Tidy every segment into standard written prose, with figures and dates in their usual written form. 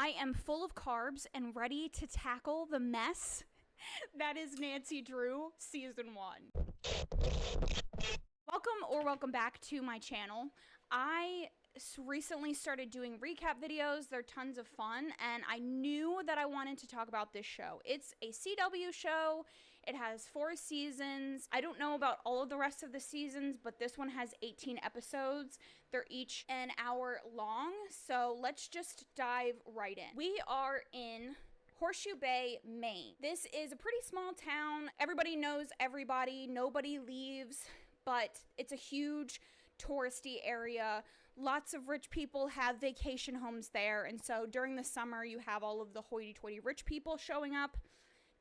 I am full of carbs and ready to tackle the mess that is Nancy Drew Season 1. Welcome back to my channel. I recently started doing recap videos. They're tons of fun, and I knew that I wanted to talk about this show. It's a CW show. It has 4 seasons. I don't know about all of the rest of the seasons, but this one has 18 episodes. They're each an hour long, so let's just dive right in. We are in Horseshoe Bay, Maine. This is a pretty small town. Everybody knows everybody. Nobody leaves, but it's a huge touristy area. Lots of rich people have vacation homes there, and so during the summer you have all of the hoity-toity rich people showing up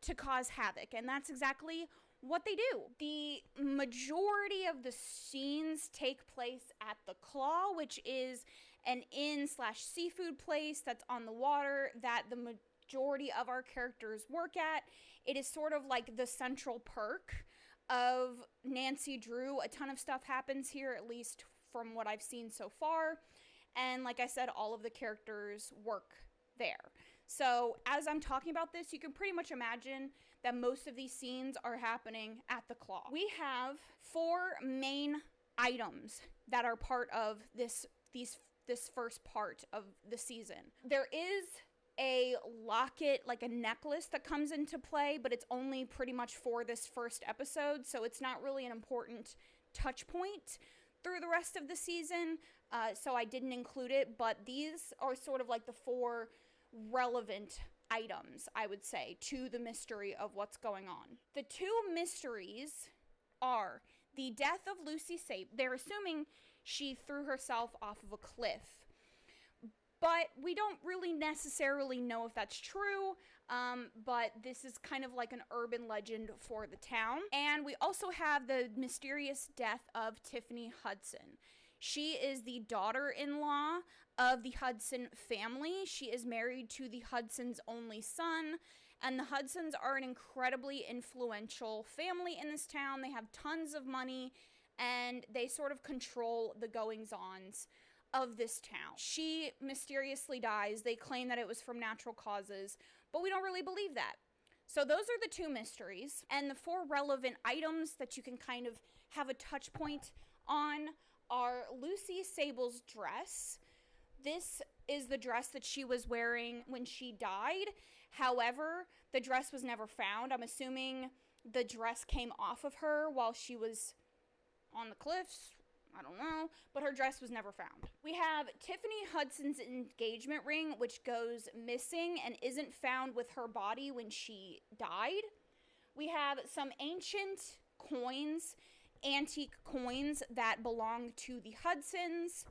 to cause havoc, and that's exactly what they do. The majority of the scenes take place at the Claw, which is an inn/seafood place that's on the water that the majority of our characters work at. It is sort of like the central perk of Nancy Drew. A ton of stuff happens here, at least from what I've seen so far. And like I said, all of the characters work there. So as I'm talking about this, you can pretty much imagine that most of these scenes are happening at the Claw. We have 4 main items that are part of this first part of the season. There is a locket, like a necklace, that comes into play, but it's only pretty much for this first episode, so it's not really an important touch point through the rest of the season, so I didn't include it, but these are sort of like the 4 relevant items, I would say, to the mystery of what's going on. The 2 mysteries are the death of Lucy Sable. They're assuming she threw herself off of a cliff, but we don't really necessarily know if that's true, but this is kind of like an urban legend for the town. And we also have the mysterious death of Tiffany Hudson. She is the daughter-in-law of the Hudson family. She is married to the Hudson's only son, and the Hudsons are an incredibly influential family in this town. They have tons of money, and they sort of control the goings-ons of this town. She mysteriously dies. They claim that it was from natural causes, but we don't really believe that. So those are the 2 mysteries, and the 4 relevant items that you can kind of have a touch point on are Lucy Sable's dress. This is the dress that she was wearing when she died. However, the dress was never found. I'm assuming the dress came off of her while she was on the cliffs. I don't know, but her dress was never found. We have Tiffany Hudson's engagement ring, which goes missing and isn't found with her body when she died. We have some ancient coins, antique coins that belong to the Hudsons.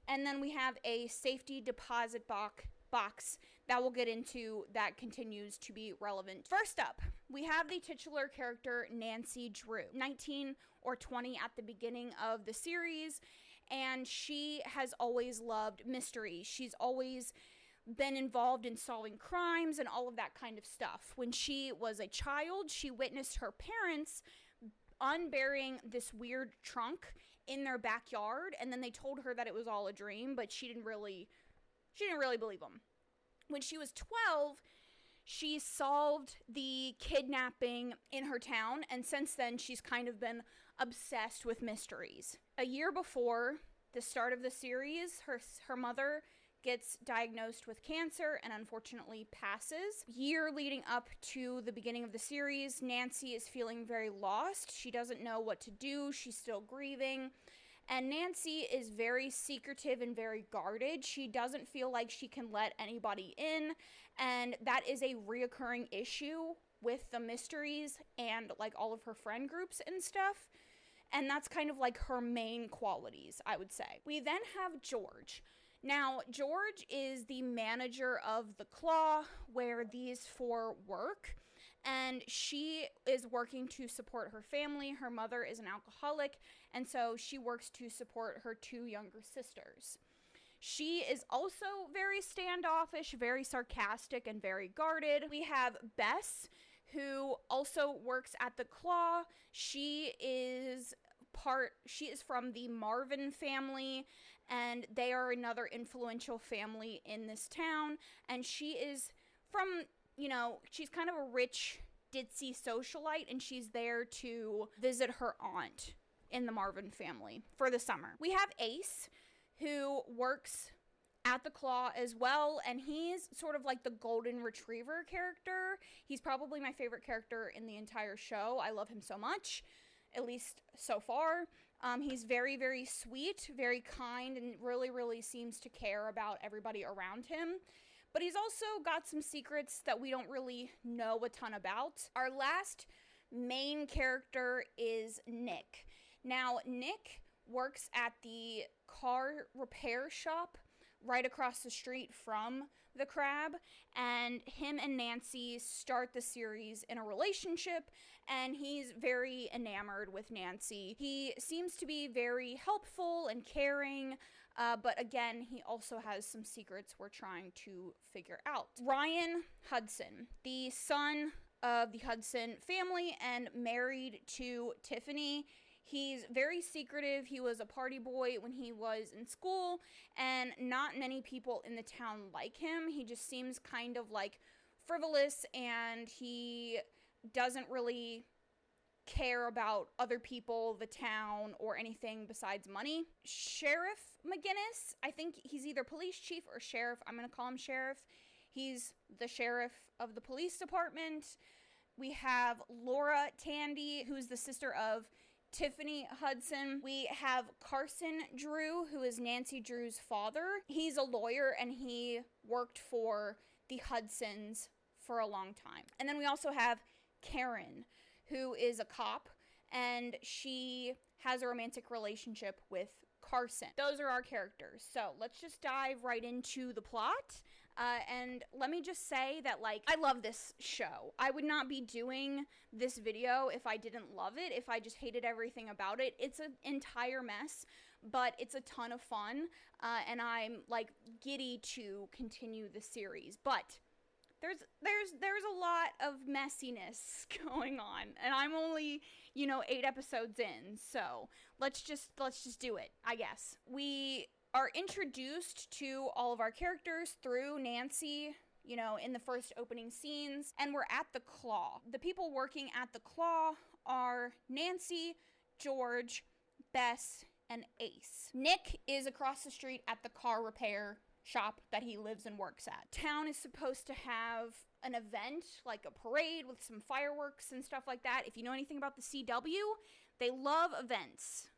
And then we have a safety deposit box that we'll get into that continues to be relevant. First up, we have the titular character Nancy Drew, 19 or 20 at the beginning of the series, and she has always loved mystery. She's always been involved in solving crimes and all of that kind of stuff. When she was a child, she witnessed her parents unburying this weird trunk in their backyard, and then they told her that it was all a dream, but she didn't really believe them. When she was 12, she solved the kidnapping in her town, and since then she's kind of been obsessed with mysteries. A year before the start of the series, her mother gets diagnosed with cancer and unfortunately passes. Year leading up to the beginning of the series, Nancy is feeling very lost. She doesn't know what to do. She's still grieving. And Nancy is very secretive and very guarded. She doesn't feel like she can let anybody in, and that is a reoccurring issue with the mysteries and like all of her friend groups and stuff. And that's kind of like her main qualities, I would say. We then have George. Now, George is the manager of the Claw, where these 4 work, and she is working to support her family. Her mother is an alcoholic, and so she works to support her 2 younger sisters. She is also very standoffish, very sarcastic, and very guarded. We have Bess, who also works at the Claw. She is from the Marvin family, and they are another influential family in this town, and she is from, she's kind of a rich, ditzy socialite, and she's there to visit her aunt in the Marvin family for the summer. We have Ace, who works at the Claw as well, and he's sort of like the golden retriever character. He's probably my favorite character in the entire show. I love him so much, at least so far. He's very, very sweet, very kind, and really, really seems to care about everybody around him. But he's also got some secrets that we don't really know a ton about. Our last main character is Nick. Now, Nick works at the car repair shop right across the street from the Crab, and him and Nancy start the series in a relationship, and he's very enamored with Nancy. He seems to be very helpful and caring, but again, he also has some secrets we're trying to figure out. Ryan Hudson, the son of the Hudson family and married to Tiffany. He's very secretive. He was a party boy when he was in school, and not many people in the town like him. He just seems kind of like frivolous, and he doesn't really care about other people, the town, or anything besides money. Sheriff McGinnis, I think he's either police chief or sheriff. I'm going to call him sheriff. He's the sheriff of the police department. We have Laura Tandy, who's the sister of Tiffany Hudson. We have Carson Drew, who is Nancy Drew's father. He's a lawyer, and he worked for the Hudsons for a long time. And then we also have Karen, who is a cop, and she has a romantic relationship with Carson. Those are our characters. So let's just dive right into the plot. And let me just say that, I love this show. I would not be doing this video if I didn't love it, if I just hated everything about it. It's an entire mess, but it's a ton of fun, and I'm, giddy to continue the series. But there's a lot of messiness going on, and I'm only, 8 episodes in, so let's just do it, I guess. We are introduced to all of our characters through Nancy, in the first opening scenes, and we're at the Claw. The people working at the Claw are Nancy, George, Bess, and Ace. Nick is across the street at the car repair shop that he lives and works at. Town is supposed to have an event, like a parade with some fireworks and stuff like that. If you know anything about the CW, they love events.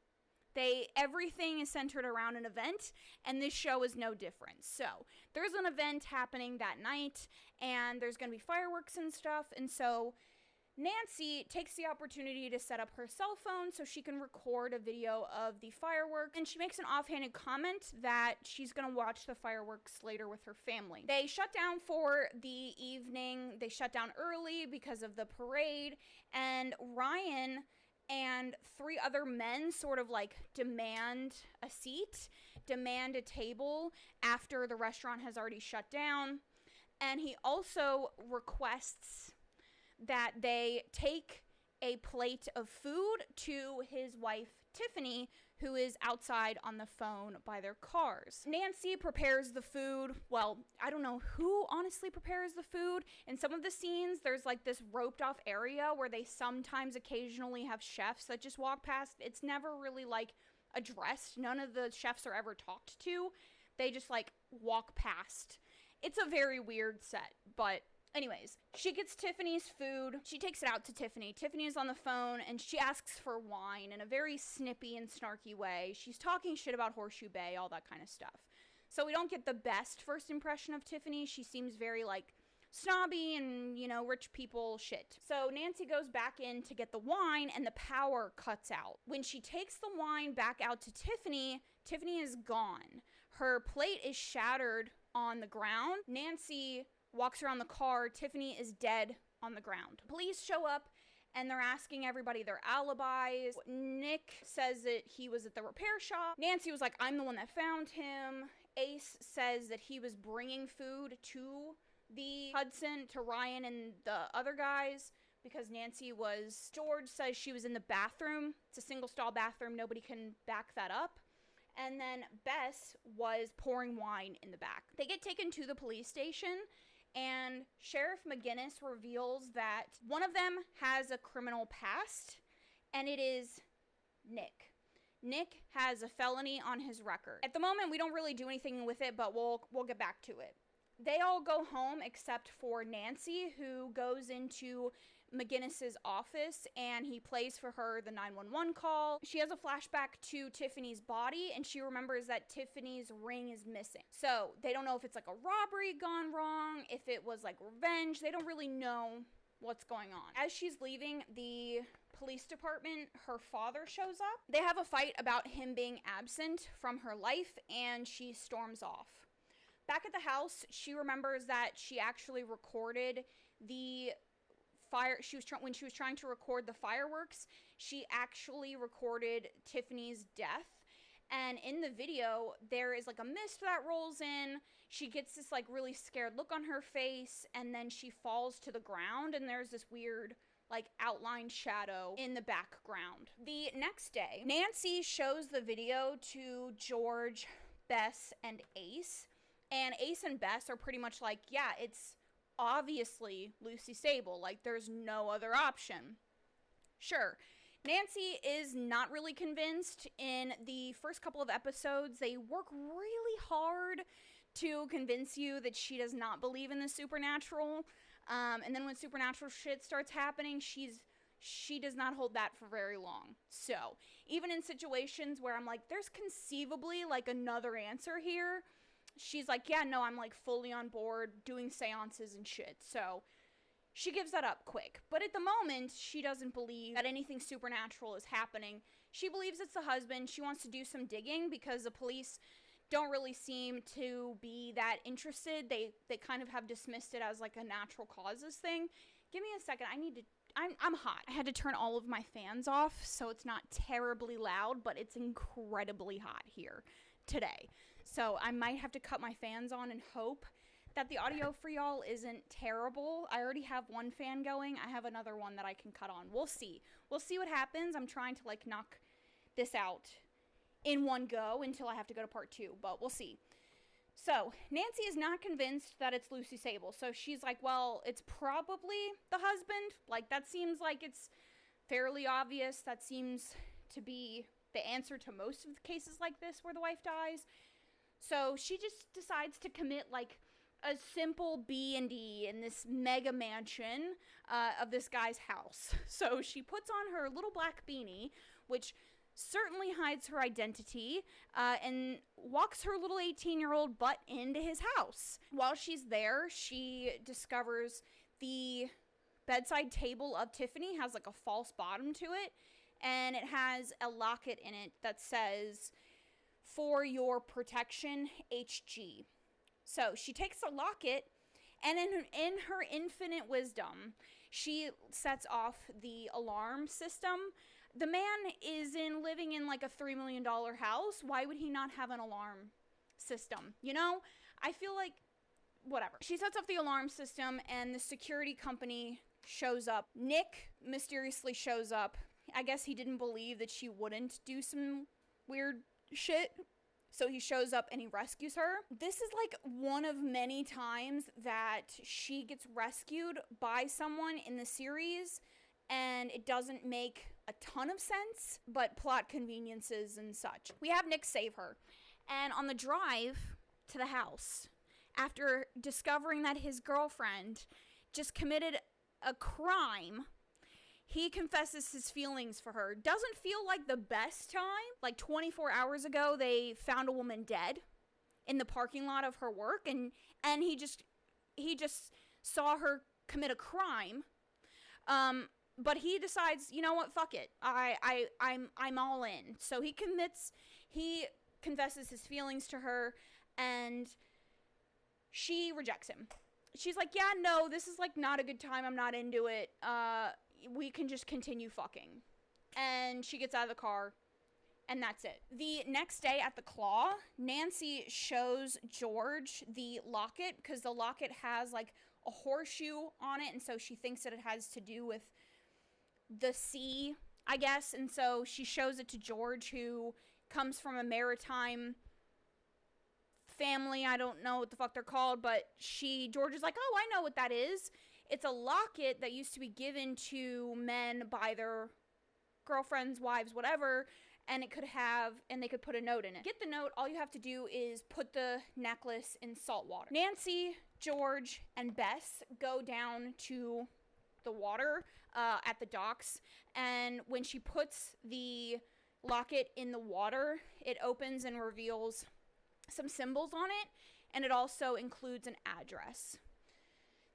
Everything is centered around an event, and this show is no different. So there's an event happening that night, and there's going to be fireworks and stuff, and so Nancy takes the opportunity to set up her cell phone so she can record a video of the fireworks, and she makes an offhanded comment that she's going to watch the fireworks later with her family. They shut down for the evening. They shut down early because of the parade, and Ryan and 3 other men sort of demand a seat, demand a table after the restaurant has already shut down. And he also requests that they take a plate of food to his wife, Tiffany, who is outside on the phone by their cars. Nancy prepares the food. Well, I don't know who honestly prepares the food. In some of the scenes, there's this roped off area where they sometimes occasionally have chefs that just walk past. It's never really addressed. None of the chefs are ever talked to. They just walk past. It's a very weird set, but anyways, she gets Tiffany's food. She takes it out to Tiffany. Tiffany is on the phone, and she asks for wine in a very snippy and snarky way. She's talking shit about Horseshoe Bay, all that kind of stuff. So we don't get the best first impression of Tiffany. She seems very, snobby and, rich people shit. So Nancy goes back in to get the wine, and the power cuts out. When she takes the wine back out to Tiffany, Tiffany is gone. Her plate is shattered on the ground. Nancy walks around the car. Tiffany is dead on the ground. Police show up, and they're asking everybody their alibis. Nick says that he was at the repair shop. Nancy was like, I'm the one that found him. Ace says that he was bringing food to the Hudson, to Ryan and the other guys, because Nancy was... George says she was in the bathroom. It's a single stall bathroom. Nobody can back that up. and then Bess was pouring wine in the back. They get taken to the police station, and Sheriff McGinnis reveals that one of them has a criminal past, and it is Nick. Nick has a felony on his record. At the moment, we don't really do anything with it, but we'll get back to it. They all go home except for Nancy, who goes into McGinnis's office, and he plays for her the 911 call. She has a flashback to Tiffany's body, and she remembers that Tiffany's ring is missing. So they don't know if it's like a robbery gone wrong, if it was like revenge. They don't really know what's going on. As she's leaving the police department, her father shows up. They have a fight about him being absent from her life, and she storms off. Back at the house, she remembers that she actually recorded the fire. When she was trying to record the fireworks, she actually recorded Tiffany's death. And in the video, there is like a mist that rolls in. She gets this like really scared look on her face, and then she falls to the ground, and there's this weird like outlined shadow in the background. The next day, Nancy shows the video to George, Bess, and Ace. And Ace and Bess are pretty much like, yeah, it's obviously Lucy Sable. Like, there's no other option. Sure. Nancy is not really convinced. In the first couple of episodes, they work really hard to convince you that she does not believe in the supernatural. And then when supernatural shit starts happening, she does not hold that for very long. So, even in situations where I'm like, there's conceivably like another answer here, she's like, yeah, no, I'm like fully on board doing seances and shit. So she gives that up quick. But at the moment, she doesn't believe that anything supernatural is happening. She believes it's the husband. She wants to do some digging because the police don't really seem to be that interested. They kind of have dismissed it as like a natural causes thing. Give me a second. I'm hot. I had to turn all of my fans off so it's not terribly loud, but it's incredibly hot here today. So I might have to cut my fans on and hope that the audio for y'all isn't terrible. I already have one fan going. I have another one that I can cut on. We'll see. We'll see what happens. I'm trying to like knock this out in one go until I have to go to part 2, but we'll see. So Nancy is not convinced that it's Lucy Sable. So she's like, well, it's probably the husband. Like, that seems like it's fairly obvious. That seems to be the answer to most of the cases like this where the wife dies. So she just decides to commit like a simple B&D in this mega mansion of this guy's house. So she puts on her little black beanie, which certainly hides her identity, and walks her little 18-year-old butt into his house. While she's there, she discovers the bedside table of Tiffany has like a false bottom to it, and it has a locket in it that says, "For your protection, HG." So she takes the locket, and in her infinite wisdom, she sets off the alarm system. The man is living in like a $3 million house. Why would he not have an alarm system? You know, I feel like whatever. She sets off the alarm system, and the security company shows up. Nick mysteriously shows up. I guess he didn't believe that she wouldn't do some weird shit. So he shows up and he rescues her. This is like one of many times that she gets rescued by someone in the series, and it doesn't make a ton of sense, but plot conveniences and such. We have Nick save her. And on the drive to the house, after discovering that his girlfriend just committed a crime, he confesses his feelings for her. Doesn't feel like the best time. Like 24 hours ago, they found a woman dead in the parking lot of her work, and he just saw her commit a crime. But he decides, you know what, fuck it. I'm all in. So he confesses his feelings to her, and she rejects him. She's like, yeah, no, this is like not a good time. I'm not into it. We can just continue fucking. And she gets out of the car, and that's it. The next day at the Claw, Nancy shows George the locket, because the locket has like a horseshoe on it, and so she thinks that it has to do with the sea, I guess. And so she shows it to George, who comes from a maritime family. I don't know what the fuck they're called, but George is like, oh, I know what that is. It's a locket that used to be given to men by their girlfriends, wives, whatever, and they could put a note in it. Get the note, all you have to do is put the necklace in salt water. Nancy, George, and Bess go down to the water at the docks, and when she puts the locket in the water, it opens and reveals some symbols on it, and it also includes an address.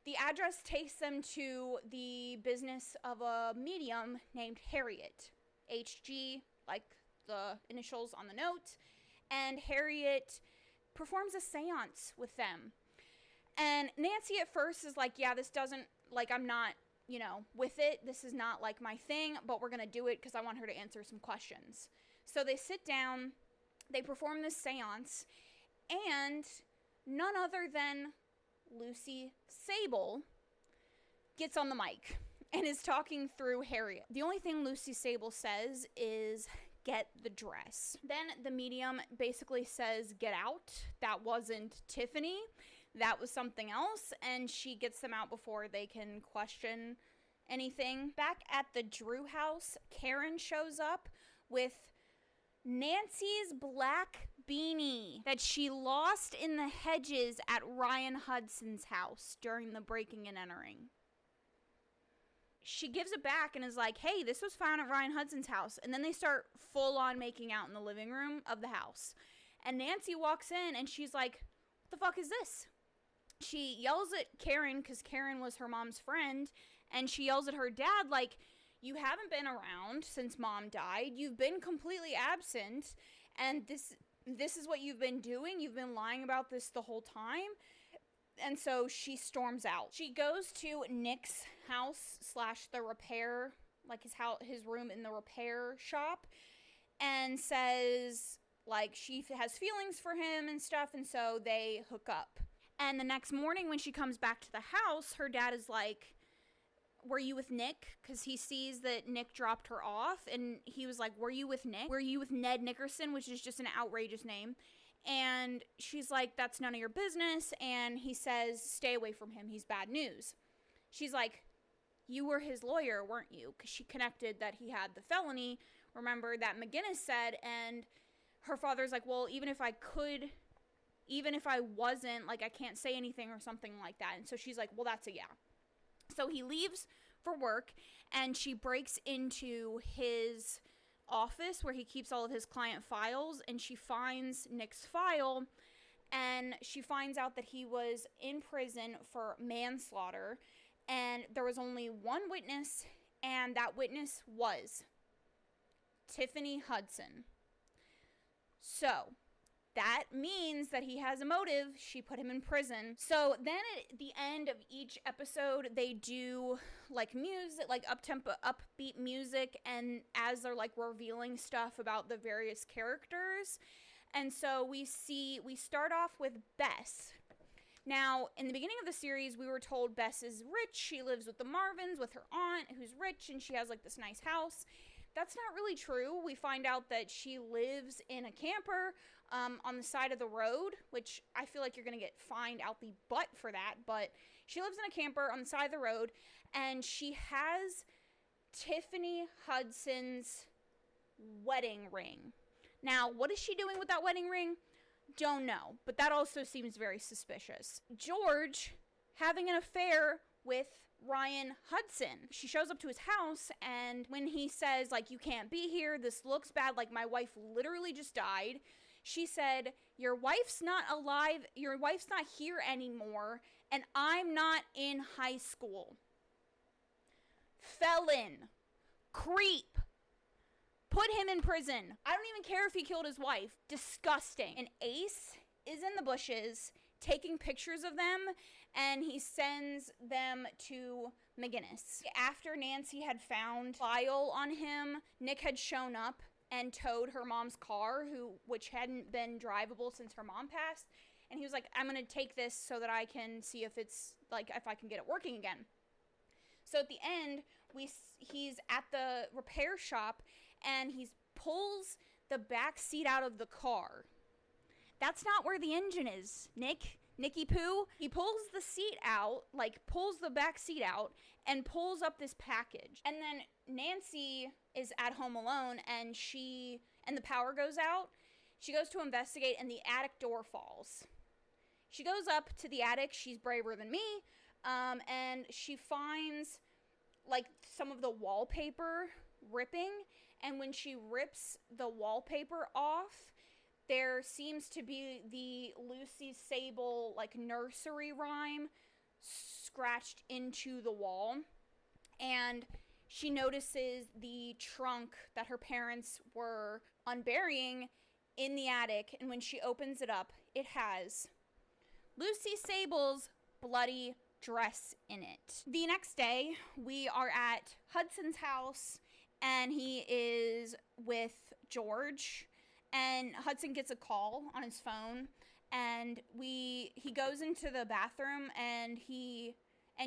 The address takes them to the business of a medium named Harriet, HG, like the initials on the note, and Harriet performs a seance with them. And Nancy at first is like, yeah, this doesn't, like, I'm not, with it. This is not, like, my thing, but we're going to do it because I want her to answer some questions. So they sit down, they perform this seance, and none other than Lucy Sable gets on the mic and is talking through Harriet. The only thing Lucy Sable says is, get the dress. Then the medium basically says, get out. That wasn't Tiffany. That was something else. And she gets them out before they can question anything. Back at the Drew house, Karen shows up with Nancy's black beanie that she lost in the hedges at Ryan Hudson's house during the breaking and entering. She gives it back and is like, hey, this was found at Ryan Hudson's house. And then they start full on making out in the living room of the house. And Nancy walks in and she's like, what the fuck is this? She yells at Karen, because Karen was her mom's friend, and she yells at her dad like, you haven't been around since mom died. You've been completely absent, and this is what you've been doing. You've been lying about this the whole time. And so she storms out. She goes to Nick's house / the repair, like his room in the repair shop, and says, like, she has feelings for him and stuff, and so they hook up. And the next morning when she comes back to the house, her dad is like, were you with Nick? Because he sees that Nick dropped her off, and he was like, were you with Nick? Were you with Ned Nickerson, which is just an outrageous name? And she's like, that's none of your business. And he says, stay away from him. He's bad news. She's like, you were his lawyer, weren't you? Because she connected that he had the felony, remember, that McGinnis said. And her father's like, well, even if I wasn't, like, I can't say anything or something like that. And so she's like, well, that's a yeah. So he leaves for work, and she breaks into his office where he keeps all of his client files, and she finds Nick's file, and she finds out that he was in prison for manslaughter, and there was only one witness, and that witness was Tiffany Hudson. So that means that he has a motive. She put him in prison. So then at the end of each episode, they do like music, like up-tempo, upbeat music, and as they're like revealing stuff about the various characters. And so we start off with Bess. Now, in the beginning of the series, we were told Bess is rich. She lives with the Marvins, with her aunt, who's rich, and she has like this nice house. That's not really true. We find out that she lives in a camper on the side of the road, which I feel like you're going to get fined out the butt for that, but she lives in a camper on the side of the road, and she has Tiffany Hudson's wedding ring. Now, what is she doing with that wedding ring? Don't know, but that also seems very suspicious. George having an affair with Ryan Hudson. She shows up to his house, and when he says, like, you can't be here, this looks bad, like, my wife literally just died, she said, your wife's not alive, your wife's not here anymore, and I'm not in high school. Felon. Creep. Put him in prison. I don't even care if he killed his wife. Disgusting. And Ace is in the bushes taking pictures of them, and he sends them to McGinnis. After Nancy had found file on him, Nick had shown up and towed her mom's car, which hadn't been drivable since her mom passed, and he was like, I'm gonna take this so that I can see if I can get it working again. So at the end, he's at the repair shop, and he pulls the back seat out of the car. That's not where the engine is, Nicky Poo. He pulls the seat out, like pulls the back seat out and pulls up this package. And then Nancy is at home alone and the power goes out. She goes to investigate and the attic door falls. She goes up to the attic. She's braver than me. And she finds like some of the wallpaper ripping. And when she rips the wallpaper off, there seems to be the Lucy Sable like nursery rhyme scratched into the wall. And she notices the trunk that her parents were unburying in the attic. And when she opens it up, it has Lucy Sable's bloody dress in it. The next day, we are at Hudson's house and he is with George. And Hudson gets a call on his phone, and he goes into the bathroom, and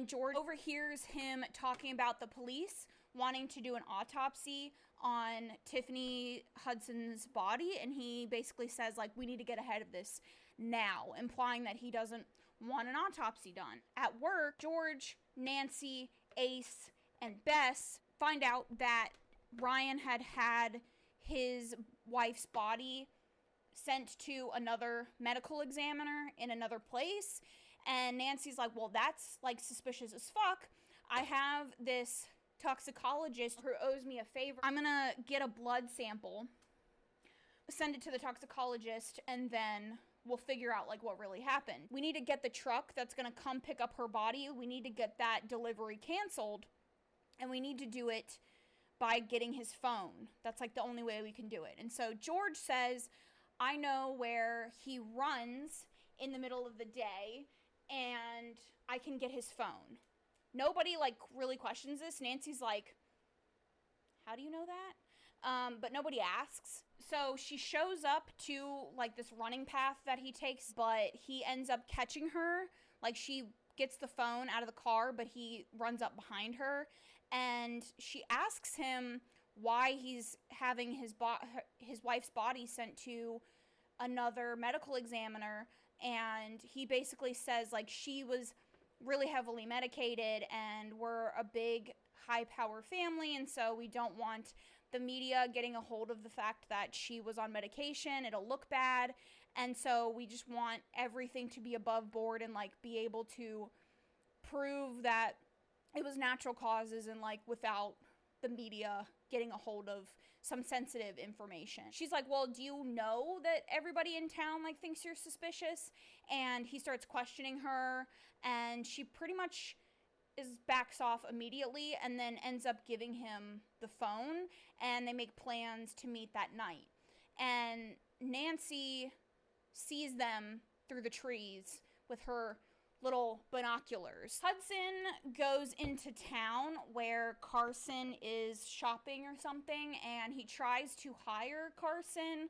George overhears him talking about the police wanting to do an autopsy on Tiffany Hudson's body, and he basically says, like, we need to get ahead of this now, implying that he doesn't want an autopsy done. At work, George, Nancy, Ace, and Bess find out that Ryan had his wife's body sent to another medical examiner in another place. And Nancy's like, well, that's like suspicious as fuck. I have this toxicologist who owes me a favor. I'm gonna get a blood sample, send it to the toxicologist, and then we'll figure out like what really happened. We need to get the truck that's gonna come pick up her body. We need to get that delivery canceled, and we need to do it by getting his phone. That's like the only way we can do it. And so George says, I know where he runs in the middle of the day and I can get his phone. Nobody like really questions this. Nancy's like, how do you know that? But nobody asks. So she shows up to like this running path that he takes, but he ends up catching her. Like she gets the phone out of the car, but he runs up behind her. And she asks him why he's having his wife's body sent to another medical examiner. And he basically says, like, she was really heavily medicated and we're a big high-power family. And so we don't want the media getting a hold of the fact that she was on medication. It'll look bad. And so we just want everything to be above board and, like, be able to prove that it was natural causes and like without the media getting a hold of some sensitive information. She's like, well, do you know that everybody in town like thinks you're suspicious? And he starts questioning her and she pretty much backs off immediately and then ends up giving him the phone and they make plans to meet that night. And Nancy sees them through the trees with her little binoculars. Hudson goes into town where Carson is shopping or something, and he tries to hire Carson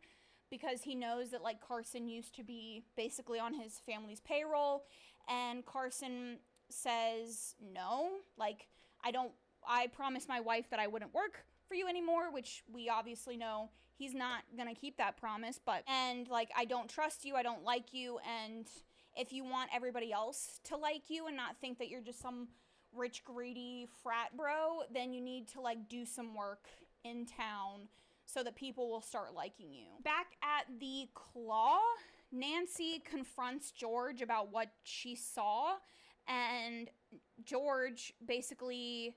because he knows that like Carson used to be basically on his family's payroll, and Carson says no, like I promised my wife that I wouldn't work for you anymore, which we obviously know he's not gonna keep that promise, and like I don't trust you, I don't like you, and if you want everybody else to like you and not think that you're just some rich, greedy frat bro, then you need to like do some work in town so that people will start liking you. Back at the Claw, Nancy confronts George about what she saw, and George basically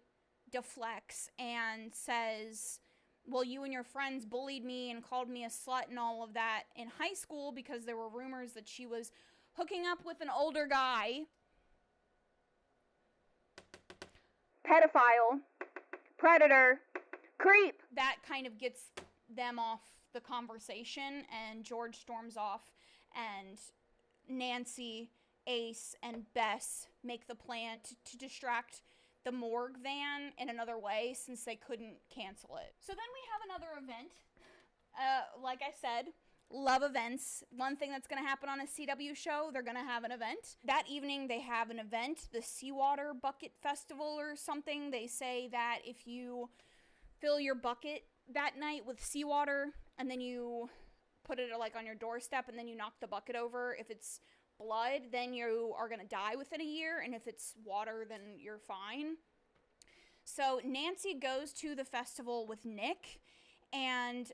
deflects and says, well, you and your friends bullied me and called me a slut and all of that in high school because there were rumors that she was hooking up with an older guy. Pedophile. Predator. Creep. That kind of gets them off the conversation, and George storms off, and Nancy, Ace, and Bess make the plan to distract the morgue van in another way since they couldn't cancel it. So then we have another event. Like I said, love events. One thing that's going to happen on a CW show, they're going to have an event. That evening, they have an event, the Seawater Bucket Festival or something. They say that if you fill your bucket that night with seawater and then you put it like on your doorstep, and then you knock the bucket over. If it's blood, then you are going to die within a year, and if it's water, then you're fine. So Nancy goes to the festival with Nick, and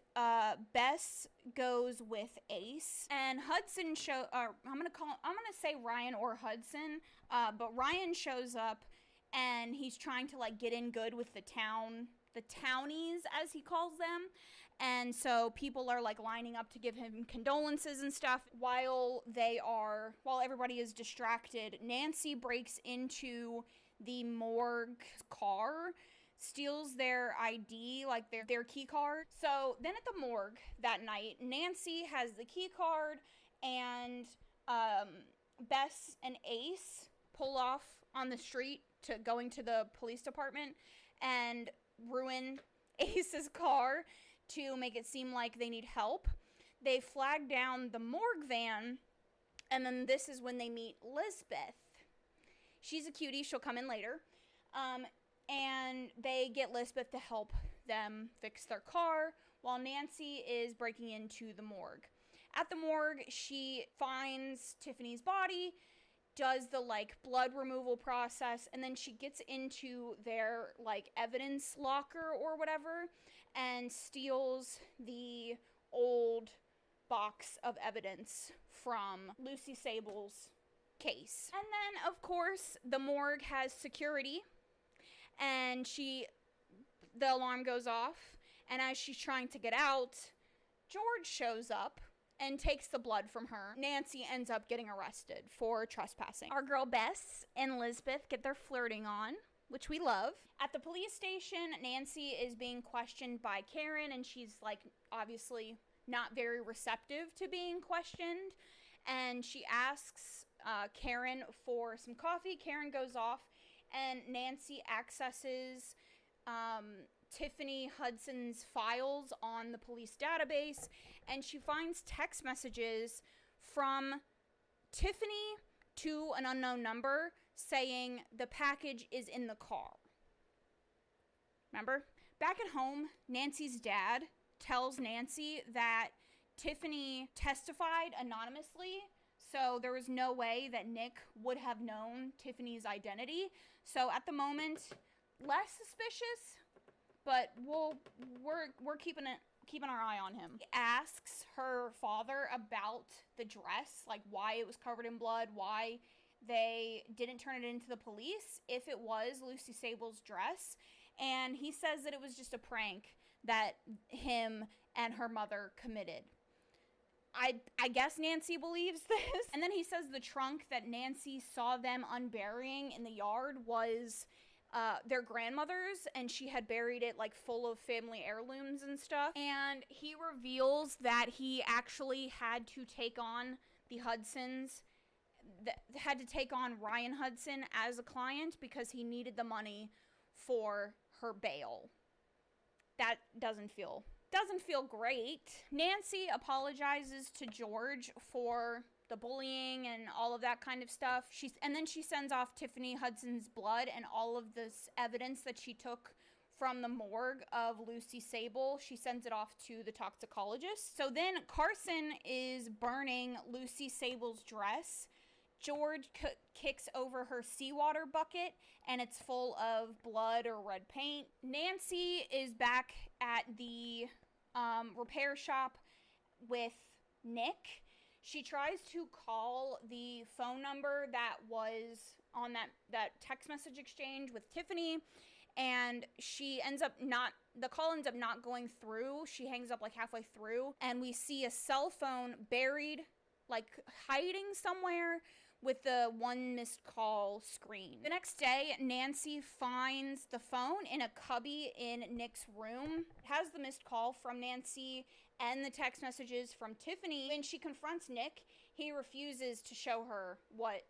Bess goes with Ace, and Hudson I'm gonna say Ryan or Hudson, but Ryan shows up, and he's trying to like get in good with the townies, as he calls them. And so people are like lining up to give him condolences and stuff. While everybody is distracted, Nancy breaks into the morgue car, steals their ID, like their key card. So then at the morgue that night, Nancy has the key card, and Bess and Ace pull off on the street going to the police department and ruin Ace's car to make it seem like they need help. They flag down the morgue van, and then this is when they meet Lisbeth. She's a cutie. She'll come in later. And they get Lisbeth to help them fix their car while Nancy is breaking into the morgue. At the morgue, she finds Tiffany's body, does the like blood removal process, and then she gets into their like evidence locker or whatever and steals the old box of evidence from Lucy Sable's case. And then, of course, the morgue has security, and the alarm goes off, and as she's trying to get out, George shows up and takes the blood from her. Nancy ends up getting arrested for trespassing. Our girl Bess and Lisbeth get their flirting on, which we love. At the police station, Nancy is being questioned by Karen, and she's like obviously not very receptive to being questioned, and she asks Karen for some coffee. Karen goes off, and Nancy accesses Tiffany Hudson's files on the police database, and she finds text messages from Tiffany to an unknown number saying the package is in the car. Remember? Back at home, Nancy's dad tells Nancy that Tiffany testified anonymously, so there was no way that Nick would have known Tiffany's identity. So at the moment, less suspicious, but we're keeping our eye on him. He asks her father about the dress, like why it was covered in blood, why they didn't turn it into the police, if it was Lucy Sable's dress, and he says that it was just a prank that him and her mother committed. I guess Nancy believes this. And then he says the trunk that Nancy saw them unburying in the yard was their grandmother's, and she had buried it like full of family heirlooms and stuff. And he reveals that he actually had to take on the Hudsons, had to take on Ryan Hudson as a client because he needed the money for her bail. That doesn't feel great. Nancy apologizes to George for the bullying and all of that kind of stuff. And then she sends off Tiffany Hudson's blood and all of this evidence that she took from the morgue of Lucy Sable. She sends it off to the toxicologist. So then Carson is burning Lucy Sable's dress. George kicks over her seawater bucket, and it's full of blood or red paint. Nancy is back at the repair shop with Nick. She tries to call the phone number that was on that text message exchange with Tiffany, and the call ends up not going through. She hangs up like halfway through, and we see a cell phone buried, like hiding somewhere, with the one missed call screen. The next day, Nancy finds the phone in a cubby in Nick's room. It has the missed call from Nancy and the text messages from Tiffany. When she confronts Nick, he refuses to show her what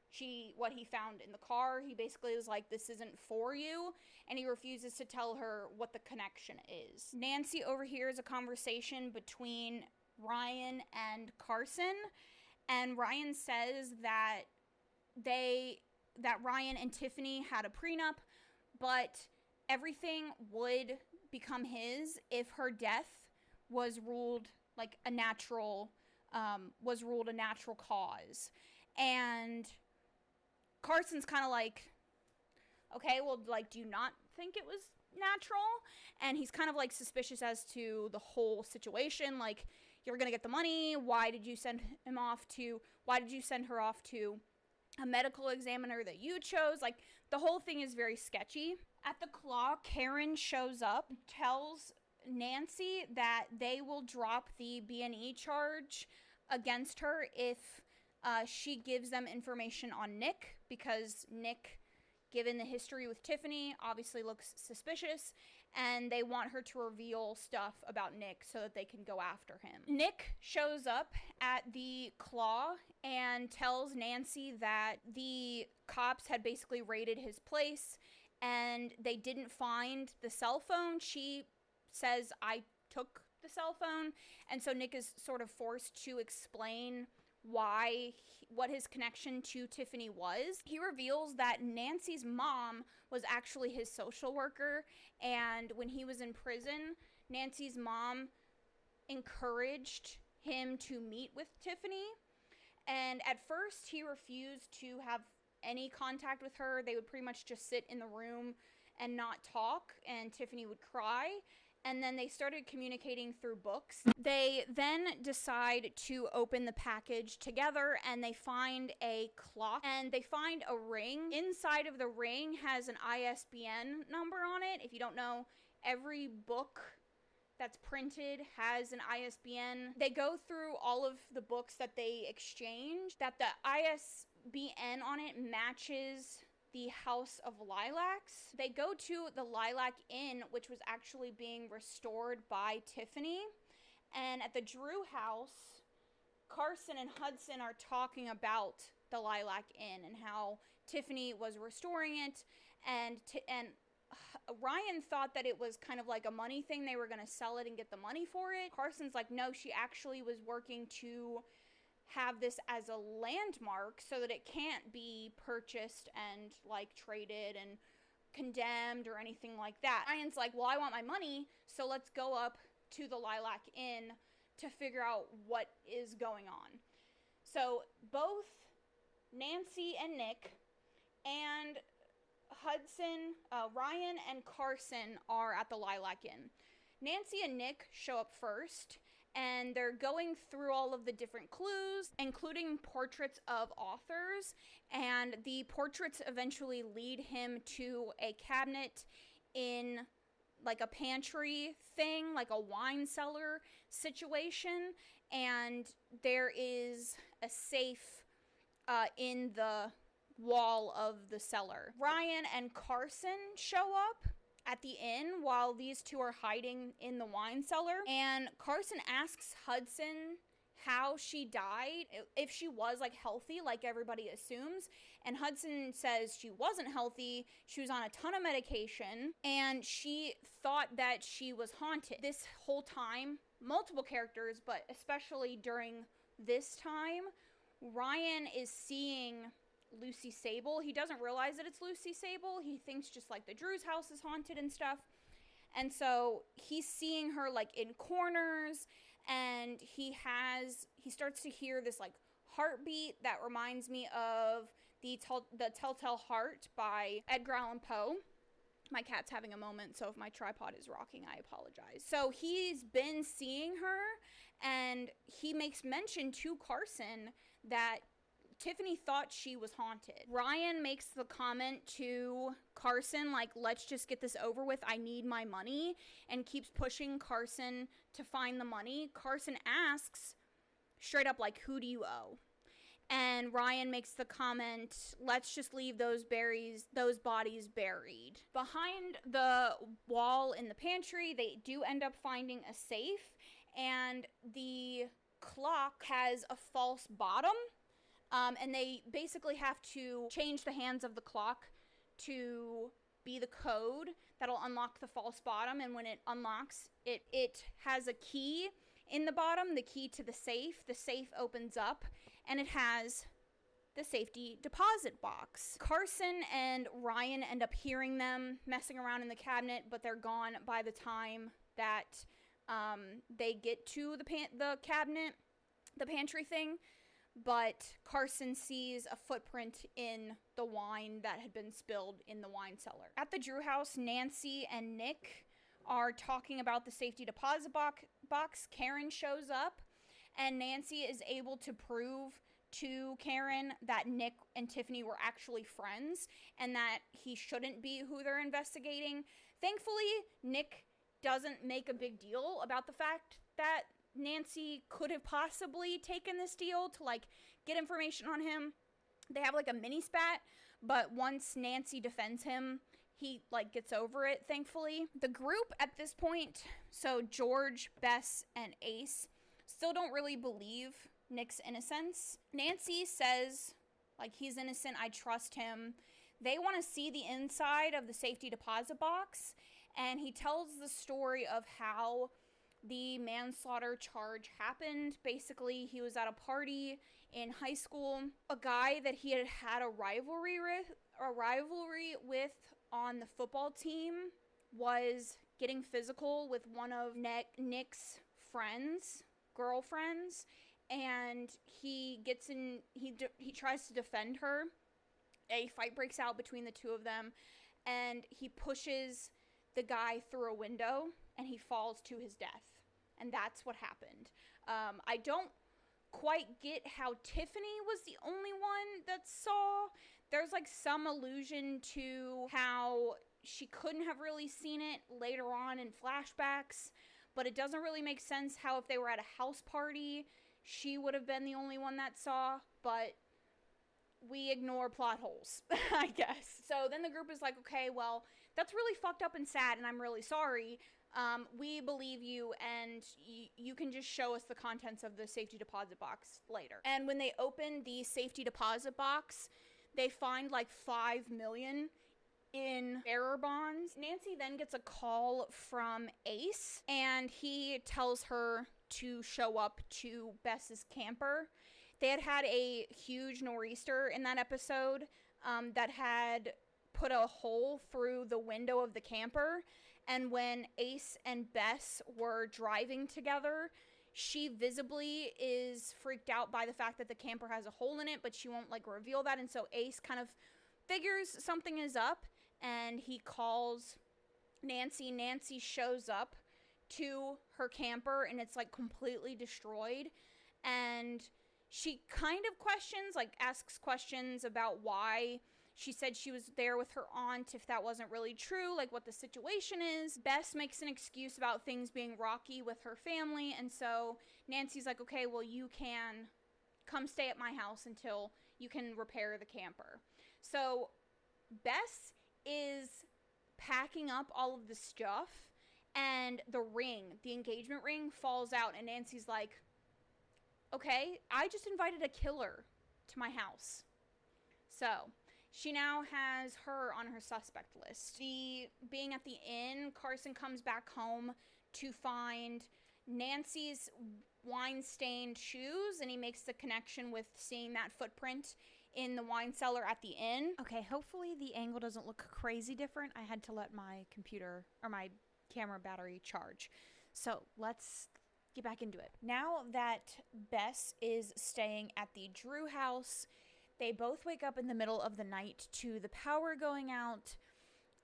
he found in the car. He basically is like, this isn't for you, and he refuses to tell her what the connection is. Nancy overhears a conversation between Ryan and Carson, and Ryan says that Ryan and Tiffany had a prenup, but everything would become his if her death was ruled like a natural cause. And Carson's kind of like, okay, well, like, do you not think it was natural? And he's kind of like suspicious as to the whole situation. Like, you're gonna get the money. Why did you send her off to a medical examiner that you chose? Like, the whole thing is very sketchy. At the Claw, Karen shows up, tells Nancy that they will drop the B&E charge against her if she gives them information on Nick, because Nick, given the history with Tiffany, obviously looks suspicious, and they want her to reveal stuff about Nick so that they can go after him. Nick shows up at the Claw and tells Nancy that the cops had basically raided his place and they didn't find the cell phone. She says, I took the cell phone, and so Nick is sort of forced to explain what his connection to Tiffany was. He reveals that Nancy's mom was actually his social worker, and when he was in prison, Nancy's mom encouraged him to meet with Tiffany, and at first he refused to have any contact with her. They would pretty much just sit in the room and not talk, and Tiffany would cry. And then they started communicating through books. They then decide to open the package together, and they find a clock and they find a ring. Inside of the ring has an ISBN number on it. If you don't know, every book that's printed has an ISBN. They go through all of the books that they exchange, that the ISBN on it matches the House of Lilacs. They go to the Lilac Inn, which was actually being restored by Tiffany. And at the Drew house, Carson and Hudson are talking about the Lilac Inn and how Tiffany was restoring it. And Ryan thought that it was kind of like a money thing. They were going to sell it and get the money for it. Carson's like, no, she actually was working to have this as a landmark so that it can't be purchased and like traded and condemned or anything like that. Ryan's like, well, I want my money, so let's go up to the Lilac Inn to figure out what is going on. So both Nancy and Nick and Hudson, Ryan and Carson are at the Lilac Inn. Nancy and Nick show up first, and they're going through all of the different clues, including portraits of authors, and the portraits eventually lead him to a cabinet in like a pantry thing, like a wine cellar situation, and there is a safe in the wall of the cellar. Ryan and Carson show up at the inn while these two are hiding in the wine cellar, and Carson asks Hudson how she died, if she was like healthy like everybody assumes, and Hudson says she wasn't healthy, she was on a ton of medication, and she thought that she was haunted. This whole time, multiple characters, but especially during this time, Ryan is seeing Lucy Sable. He doesn't realize that it's Lucy Sable. He thinks just like the Drew's house is haunted and stuff. And so he's seeing her like in corners, and he starts to hear this like heartbeat that reminds me of the Telltale Heart by Edgar Allan Poe. My cat's having a moment, so if my tripod is rocking, I apologize. So he's been seeing her, and he makes mention to Carson that Tiffany thought she was haunted. Ryan makes the comment to Carson, like, let's just get this over with, I need my money, and keeps pushing Carson to find the money. Carson asks straight up, like, who do you owe? And Ryan makes the comment, let's just leave those bodies buried. Behind the wall in the pantry, they do end up finding a safe, and the clock has a false bottom. And they basically have to change the hands of the clock to be the code that'll unlock the false bottom. And when it unlocks, it has a key in the bottom, the key to the safe. The safe opens up, and it has the safety deposit box. Carson and Ryan end up hearing them messing around in the cabinet, but they're gone by the time that They get to the cabinet, the pantry thing, but Carson sees a footprint in the wine that had been spilled in the wine cellar. At the Drew house, Nancy and Nick are talking about the safety deposit box. Karen shows up, and Nancy is able to prove to Karen that Nick and Tiffany were actually friends and that he shouldn't be who they're investigating. Thankfully, Nick doesn't make a big deal about the fact that Nancy could have possibly taken this deal to, like, get information on him. They have, like, a mini spat, but once Nancy defends him, he, like, gets over it, thankfully. The group at this point, so George, Bess, and Ace, still don't really believe Nick's innocence. Nancy says, like, he's innocent, I trust him. They want to see the inside of the safety deposit box, and he tells the story of how the manslaughter charge happened. Basically, he was at a party in high school. A guy that he had had a rivalry with on the football team was getting physical with one of Nick's girlfriends, and he tries to defend her. A fight breaks out between the two of them, and he pushes the guy through a window, and he falls to his death. And that's what happened. I don't quite get how Tiffany was the only one that saw. There's, like, some allusion to how she couldn't have really seen it later on in flashbacks, but it doesn't really make sense how, if they were at a house party, she would have been the only one that saw, but we ignore plot holes, I guess. So then the group is like, okay, well, that's really fucked up and sad, and I'm really sorry. We believe you, and you can just show us the contents of the safety deposit box later. And when they open the safety deposit box, they find like $5 million in bearer bonds. Nancy then gets a call from Ace, and he tells her to show up to Bess's camper. They had a huge nor'easter in that episode that had put a hole through the window of the camper. And when Ace and Bess were driving together, she visibly is freaked out by the fact that the camper has a hole in it, but she won't, like, reveal that. And so Ace kind of figures something is up, and he calls Nancy. Nancy shows up to her camper, and it's, like, completely destroyed. And she kind of asks questions about why she said she was there with her aunt, if that wasn't really true, like what the situation is. Bess makes an excuse about things being rocky with her family, and so Nancy's like, okay, well, you can come stay at my house until you can repair the camper. So Bess is packing up all of the stuff, and the engagement ring falls out, and Nancy's like, okay, I just invited a killer to my house. So she now has her on her suspect list. Being at the inn, Carson comes back home to find Nancy's wine-stained shoes, and he makes the connection with seeing that footprint in the wine cellar at the inn. Okay, hopefully the angle doesn't look crazy different. I had to let my computer or my camera battery charge. So let's get back into it. Now that Bess is staying at the Drew house, they both wake up in the middle of the night to the power going out,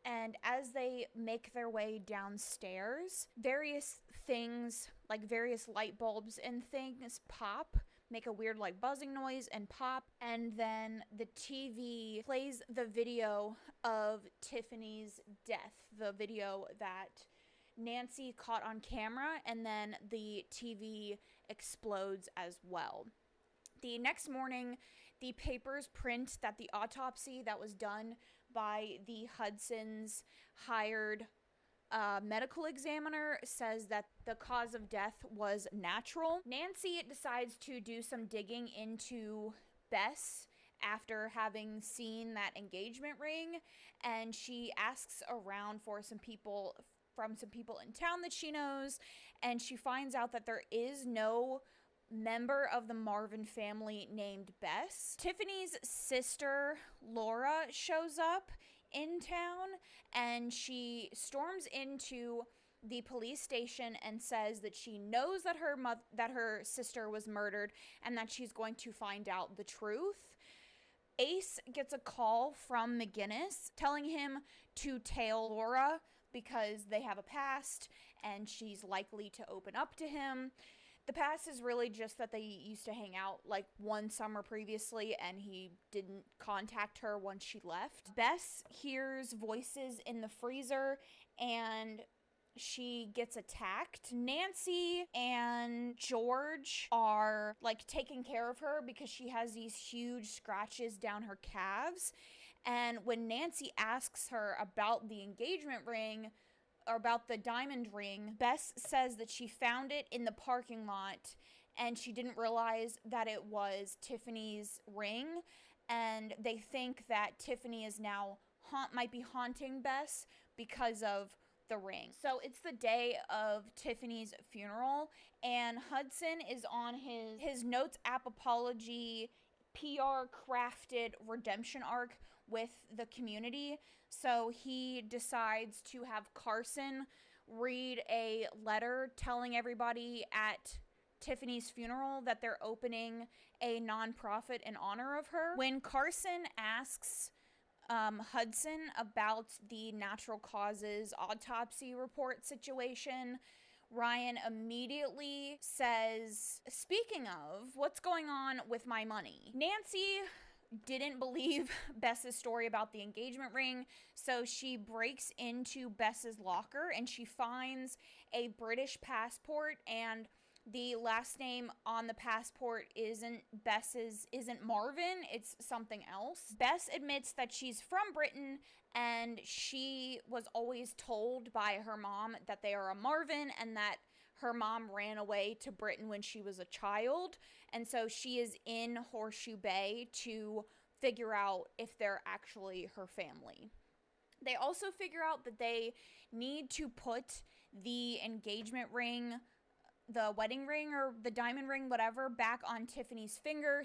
and as they make their way downstairs, various things, like various light bulbs and things, make a weird, like, buzzing noise and pop, and then the TV plays the video of Tiffany's death, the video that Nancy caught on camera, and then the TV explodes as well. The next morning, the papers print that the autopsy that was done by the Hudson's hired medical examiner says that the cause of death was natural. Nancy decides to do some digging into Bess after having seen that engagement ring, and she asks around for some people in town that she knows, and she finds out that there is no member of the Marvin family named Bess. Tiffany's sister, Laura, shows up in town, and she storms into the police station and says that she knows that her sister was murdered and that she's going to find out the truth. Ace gets a call from McGinnis telling him to tail Laura because they have a past and she's likely to open up to him. The past is really just that they used to hang out like one summer previously and he didn't contact her once she left. Bess hears voices in the freezer and she gets attacked. Nancy and George are like taking care of her because she has these huge scratches down her calves. And when Nancy asks her about the engagement ring, or about the diamond ring, Bess says that she found it in the parking lot and she didn't realize that it was Tiffany's ring, and they think that Tiffany is now might be haunting Bess because of the ring. So it's the day of Tiffany's funeral and Hudson is on his Notes app apology PR crafted redemption arc with the community. So he decides to have Carson read a letter telling everybody at Tiffany's funeral that they're opening a nonprofit in honor of her. When Carson asks Hudson about the natural causes autopsy report situation, Ryan immediately says, "Speaking of, what's going on with my money?" Nancy didn't believe Bess's story about the engagement ring, so she breaks into Bess's locker and she finds a British passport, and the last name on the passport isn't Marvin, it's something else. Bess admits that she's from Britain and she was always told by her mom that they are a Marvin and that her mom ran away to Britain when she was a child, and so she is in Horseshoe Bay to figure out if they're actually her family. They also figure out that they need to put the engagement ring, the wedding ring or the diamond ring, whatever, back on Tiffany's finger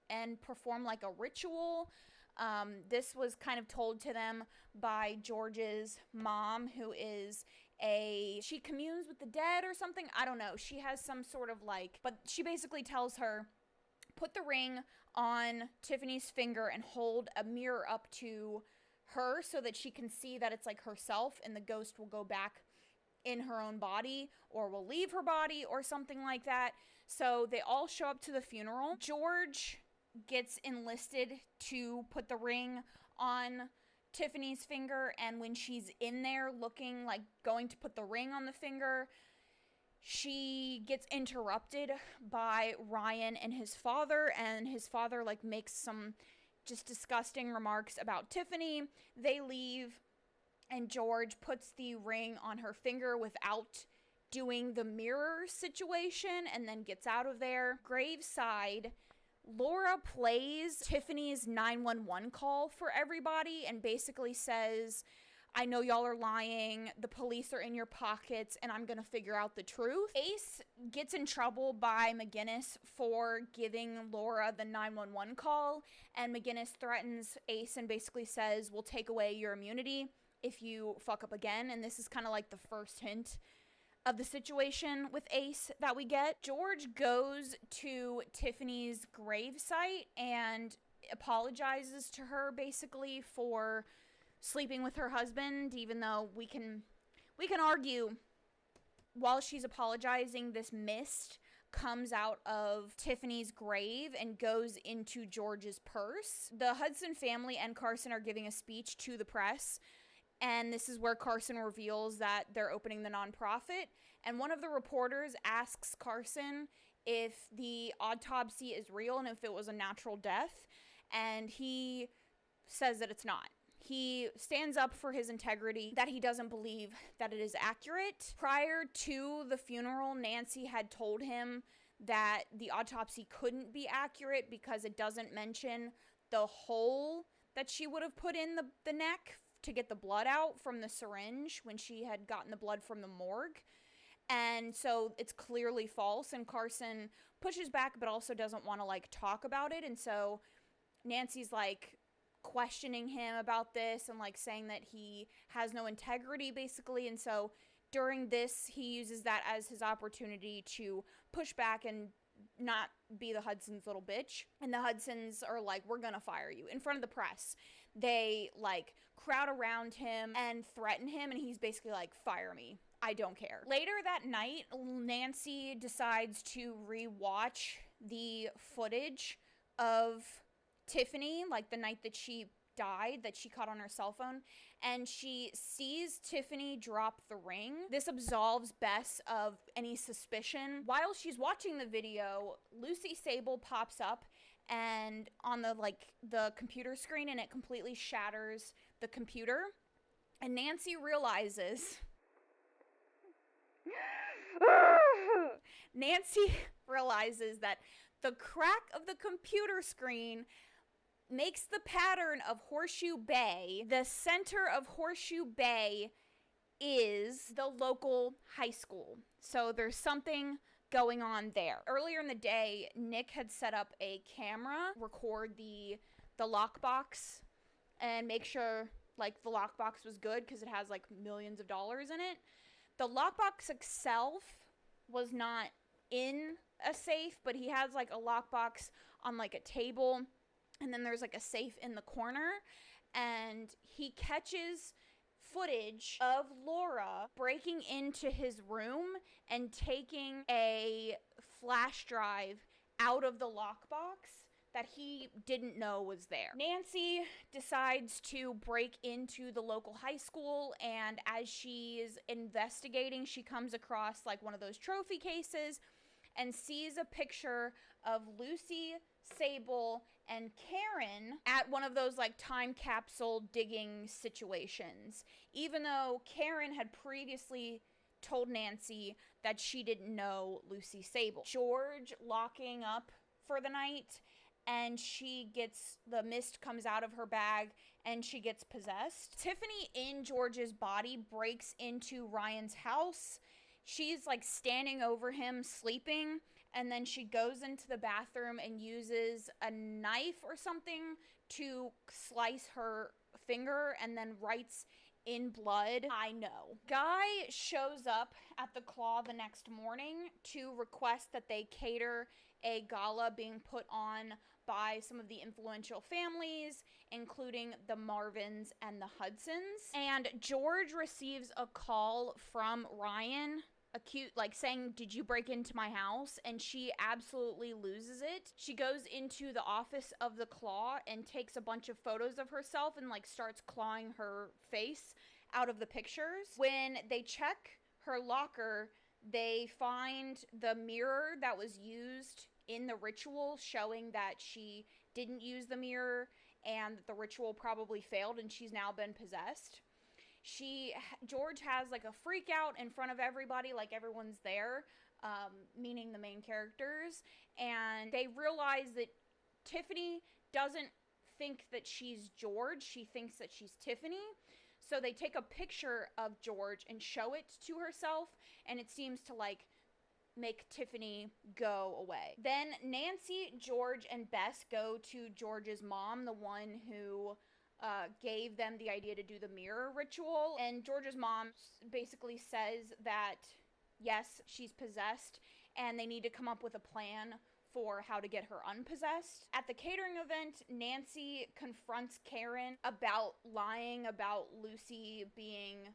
and perform like a ritual. This was kind of told to them by George's mom, who is she communes with the dead or something. I don't know. She has some sort of but she basically tells her, put the ring on Tiffany's finger and hold a mirror up to her so that she can see that it's like herself, and the ghost will go back in her own body or will leave her body or something like that. So they all show up to the funeral. George gets enlisted to put the ring on Tiffany's finger, and when she's in there looking like going to put the ring on the finger, she gets interrupted by Ryan and his father makes some just disgusting remarks about Tiffany. They leave and George puts the ring on her finger without doing the mirror situation and then gets out of there. Graveside, Laura plays Tiffany's 911 call for everybody and basically says, "I know y'all are lying, the police are in your pockets, and I'm gonna figure out the truth." Ace gets in trouble by McGinnis for giving Laura the 911 call, and McGinnis threatens Ace and basically says, "We'll take away your immunity if you fuck up again," and this is kind of like the first hint of the situation with Ace that we get. George goes to Tiffany's gravesite and apologizes to her basically for sleeping with her husband, even though we can argue while she's apologizing, this mist comes out of Tiffany's grave and goes into George's purse. The Hudson family and Carson are giving a speech to the press, and this is where Carson reveals that they're opening the nonprofit, and one of the reporters asks Carson if the autopsy is real and if it was a natural death, and he says that it's not. He stands up for his integrity, that he doesn't believe that it is accurate. Prior to the funeral, Nancy had told him that the autopsy couldn't be accurate because it doesn't mention the hole that she would have put in the neck to get the blood out from the syringe when she had gotten the blood from the morgue. And so it's clearly false, and Carson pushes back but also doesn't want to talk about it, and so Nancy's questioning him about this and saying that he has no integrity basically, and so during this, he uses that as his opportunity to push back and not be the Hudson's little bitch. And the Hudsons are like, we're gonna fire you in front of the press. They like crowd around him and threaten him, and he's basically like, fire me, I don't care. Later that night, Nancy decides to re-watch the footage of Tiffany, like the night that she died, that she caught on her cell phone, and she sees Tiffany drop the ring. This absolves Bess of any suspicion. While she's watching the video, Lucy Sable pops up and on the computer screen, and it completely shatters the computer. And Nancy realizes that the crack of the computer screen makes the pattern of Horseshoe Bay. The center of Horseshoe Bay is the local high school. So there's something going on there. Earlier in the day, Nick had set up a camera, record the lockbox, and make sure like the lockbox was good because it has like millions of dollars in it. The lockbox itself was not in a safe, but he has like a lockbox on like a table, and then there's like a safe in the corner, and he catches footage of Laura breaking into his room and taking a flash drive out of the lockbox that he didn't know was there. Nancy decides to break into the local high school, and as she's investigating, she comes across like one of those trophy cases and sees a picture of Lucy Sable and Karen at one of those like time capsule digging situations, even though Karen had previously told Nancy that she didn't know Lucy Sable. George locking up for the night, and the mist comes out of her bag and she gets possessed. Tiffany in George's body breaks into Ryan's house. She's like standing over him sleeping, and then she goes into the bathroom and uses a knife or something to slice her finger, and then writes in blood, "I know." Guy shows up at the Claw the next morning to request that they cater a gala being put on by some of the influential families, including the Marvins and the Hudsons. And George receives a call from Ryan, saying, "Did you break into my house?" And she absolutely loses it. She goes into the office of the Claw and takes a bunch of photos of herself and like starts clawing her face out of the pictures. When they check her locker, they find the mirror that was used in the ritual, showing that she didn't use the mirror and that the ritual probably failed and she's now been possessed. George has like a freak out in front of everybody, like everyone's there, meaning the main characters, and they realize that Tiffany doesn't think that she's George, she thinks that she's Tiffany. So they take a picture of George and show it to herself, and it seems to like make Tiffany go away. Then Nancy, George, and Bess go to George's mom, the one who gave them the idea to do the mirror ritual. And George's mom basically says that, yes, she's possessed, and they need to come up with a plan for how to get her unpossessed. At the catering event, Nancy confronts Karen about lying about Lucy being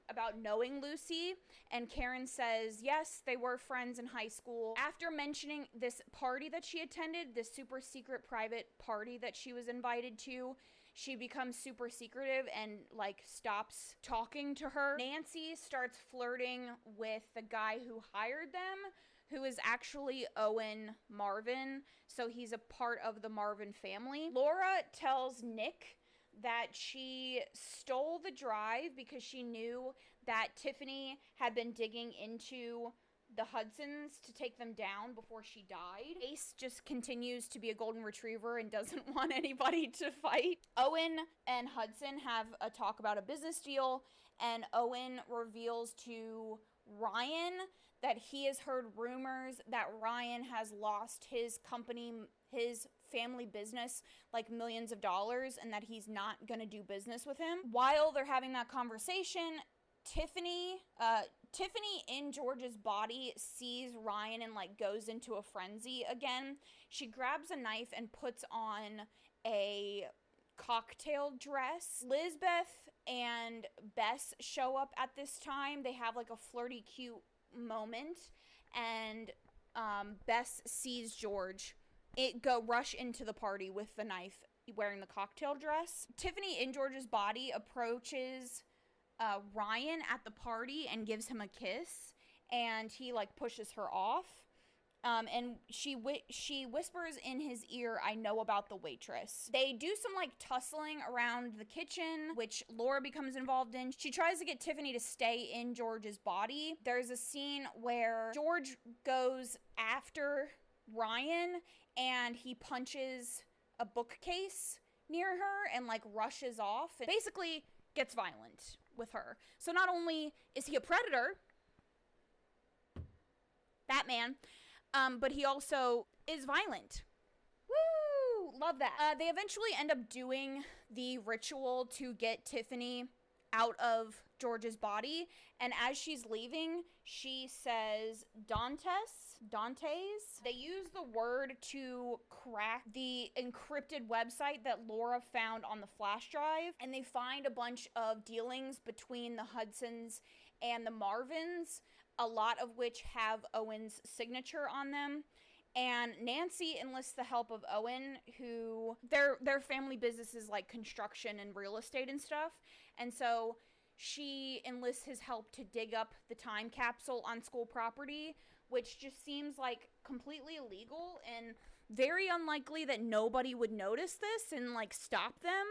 about knowing Lucy, and Karen says yes, they were friends in high school. After mentioning this party that she attended, this super secret private party that she was invited to, she becomes super secretive and like stops talking to her. Nancy starts flirting with the guy who hired them, who is actually Owen Marvin, so he's a part of the Marvin family. Laura tells Nick that she stole the drive because she knew that Tiffany had been digging into the Hudsons to take them down before she died. Ace just continues to be a golden retriever and doesn't want anybody to fight. Owen and Hudson have a talk about a business deal, and Owen reveals to Ryan that he has heard rumors that Ryan has lost his company, his family business, like millions of dollars, and that he's not gonna do business with him. While they're having that conversation, Tiffany in George's body sees Ryan and like goes into a frenzy again. She grabs a knife and puts on a cocktail dress. Lizbeth and Bess show up at this time. They have like a flirty, cute moment, and Bess sees George rush into the party with the knife, wearing the cocktail dress. Tiffany in George's body approaches Ryan at the party and gives him a kiss, and he like pushes her off. And she whispers in his ear, "I know about the waitress." They do some like tussling around the kitchen, which Laura becomes involved in. She tries to get Tiffany to stay in George's body. There's a scene where George goes after Ryan and he punches a bookcase near her and like rushes off and basically gets violent with her. So not only is he a predator, that man, but he also is violent. Woo! Love that. They eventually end up doing the ritual to get Tiffany out of George's body, and as she's leaving, she says Dantes. They use the word to crack the encrypted website that Laura found on the flash drive, and they find a bunch of dealings between the Hudsons and the Marvins, a lot of which have Owen's signature on them. And Nancy enlists the help of Owen, who their family business is like construction and real estate and stuff. And so she enlists his help to dig up the time capsule on school property, which just seems like completely illegal and very unlikely that nobody would notice this and like stop them.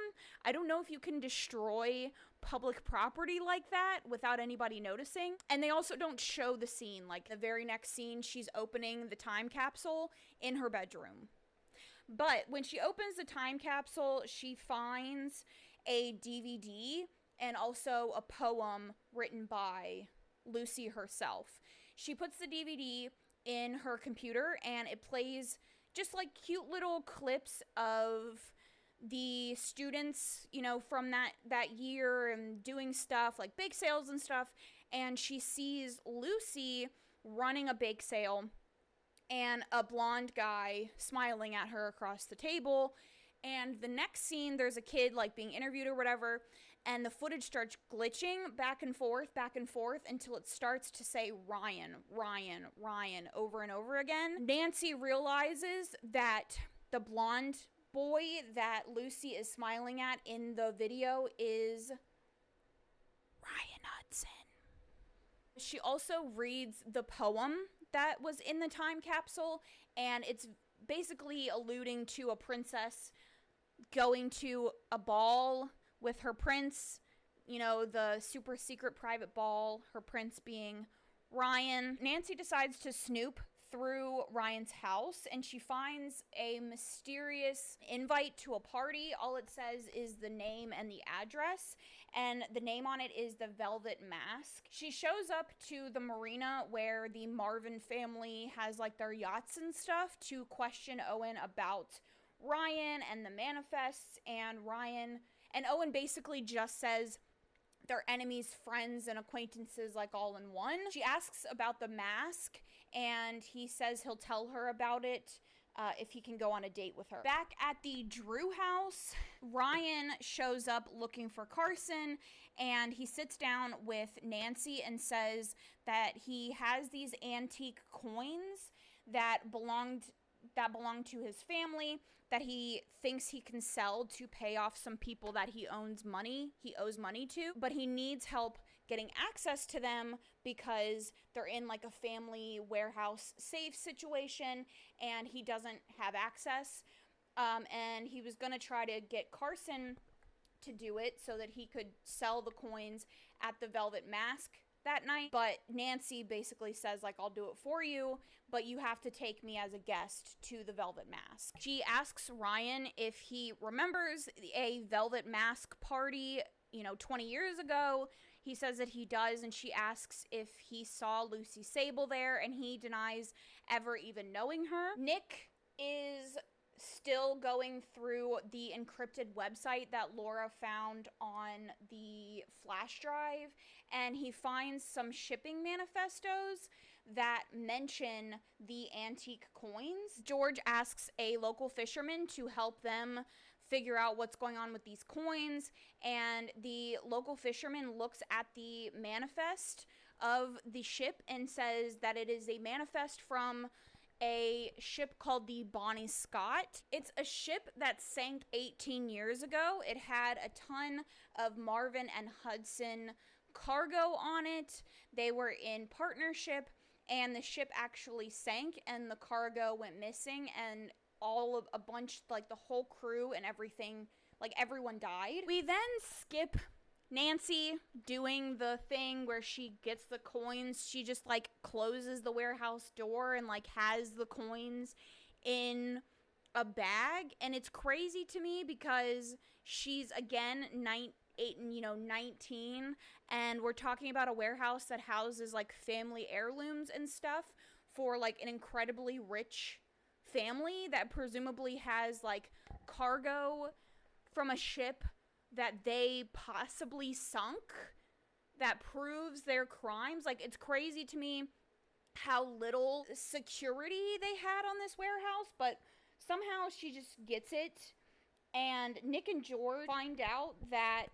I don't know if you can destroy public property like that without anybody noticing. And they also don't show the scene. Like the very next scene, she's opening the time capsule in her bedroom. But when she opens the time capsule, she finds a DVD and also a poem written by Lucy herself. She puts the DVD in her computer and it plays just like cute little clips of the students, you know, from that year and doing stuff like bake sales and stuff. And she sees Lucy running a bake sale and a blonde guy smiling at her across the table. And the next scene, there's a kid like being interviewed or whatever, and the footage starts glitching back and forth until it starts to say Ryan, Ryan, Ryan over and over again. Nancy realizes that the blonde boy that Lucy is smiling at in the video is Ryan Hudson. She also reads the poem that was in the time capsule, and it's basically alluding to a princess going to a ball with her prince, you know, the super secret private ball, her prince being Ryan. Nancy decides to snoop through Ryan's house, and she finds a mysterious invite to a party. All it says is the name and the address, and the name on it is the Velvet Mask. She shows up to the marina where the Marvin family has like their yachts and stuff to question Owen about Ryan and the manifests, and Owen basically just says they're enemies, friends, and acquaintances like all in one. She asks about the mask, and he says he'll tell her about it if he can go on a date with her. Back at the Drew house, Ryan shows up looking for Carson, and he sits down with Nancy and says that he has these antique coins that belong to his family that he thinks he can sell to pay off some people that he owes money to, but he needs help getting access to them because they're in like a family warehouse safe situation and he doesn't have access. And he was gonna try to get Carson to do it so that he could sell the coins at the Velvet Mask that night, but Nancy basically says like, I'll do it for you, but you have to take me as a guest to the Velvet Mask. She asks Ryan if he remembers a Velvet Mask party, 20 years ago. He says that he does, and she asks if he saw Lucy Sable there, and he denies ever even knowing her. Nick is still going through the encrypted website that Laura found on the flash drive, and he finds some shipping manifestos that mention the antique coins. George asks a local fisherman to help them figure out what's going on with these coins, and the local fisherman looks at the manifest of the ship and says that it is a manifest from a ship called the Bonnie Scott. It's a ship that sank 18 years ago. It had a ton of Marvin and Hudson cargo on it. They were in partnership, and the ship actually sank and the cargo went missing, and a bunch, like the whole crew and everything, like everyone died. We then skip Nancy doing the thing where she gets the coins. She just like closes the warehouse door and like has the coins in a bag, and it's crazy to me because she's again 19, and we're talking about a warehouse that houses like family heirlooms and stuff for like an incredibly rich family that presumably has like cargo from a ship that they possibly sunk that proves their crimes. Like, it's crazy to me how little security they had on this warehouse, but somehow she just gets it. And Nick and George find out that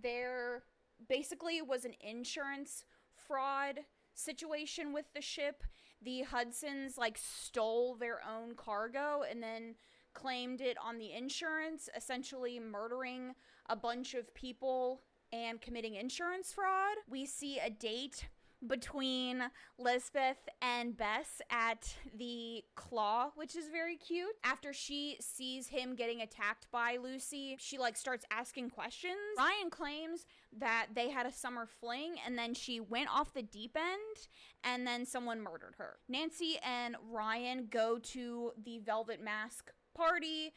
there basically was an insurance fraud situation with the ship. The Hudsons like stole their own cargo and then claimed it on the insurance, essentially murdering a bunch of people and committing insurance fraud. We see a date between Lisbeth and Bess at the Claw, which is very cute. After she sees him getting attacked by Lucy, she like starts asking questions. Ryan claims that they had a summer fling and then she went off the deep end and then someone murdered her. Nancy and Ryan go to the Velvet Mask party.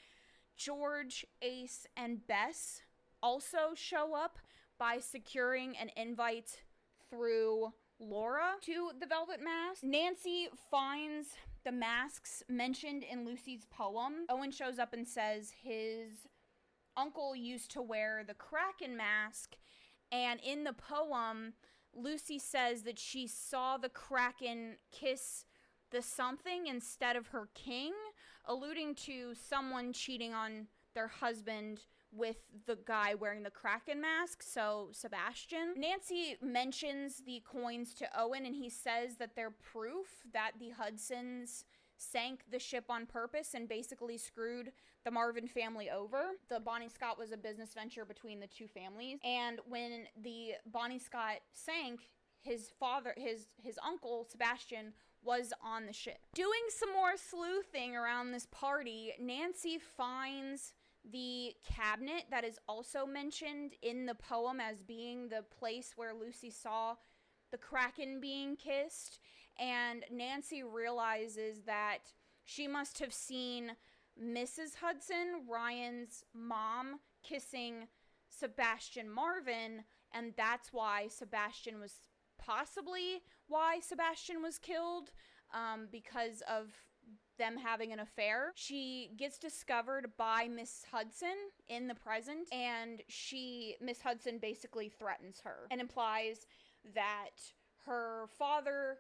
George, Ace, and Bess also show up by securing an invite through Laura to the Velvet Mask. Nancy finds the masks mentioned in Lucy's poem. Owen shows up and says his uncle used to wear the Kraken mask, and in the poem, Lucy says that she saw the Kraken kiss the something instead of her king, alluding to someone cheating on their husband with the guy wearing the Kraken mask, so Sebastian. Nancy mentions the coins to Owen, and he says that they're proof that the Hudsons sank the ship on purpose and basically screwed the Marvin family over. The Bonnie Scott was a business venture between the two families, and when the Bonnie Scott sank, his uncle, Sebastian, was on the ship. Doing some more sleuthing around this party, Nancy finds the cabinet that is also mentioned in the poem as being the place where Lucy saw the Kraken being kissed, and Nancy realizes that she must have seen Mrs. Hudson, Ryan's mom, kissing Sebastian Marvin, and that's why Sebastian was killed, because of them having an affair. She gets discovered by Miss Hudson in the present, and Miss Hudson basically threatens her and implies that her father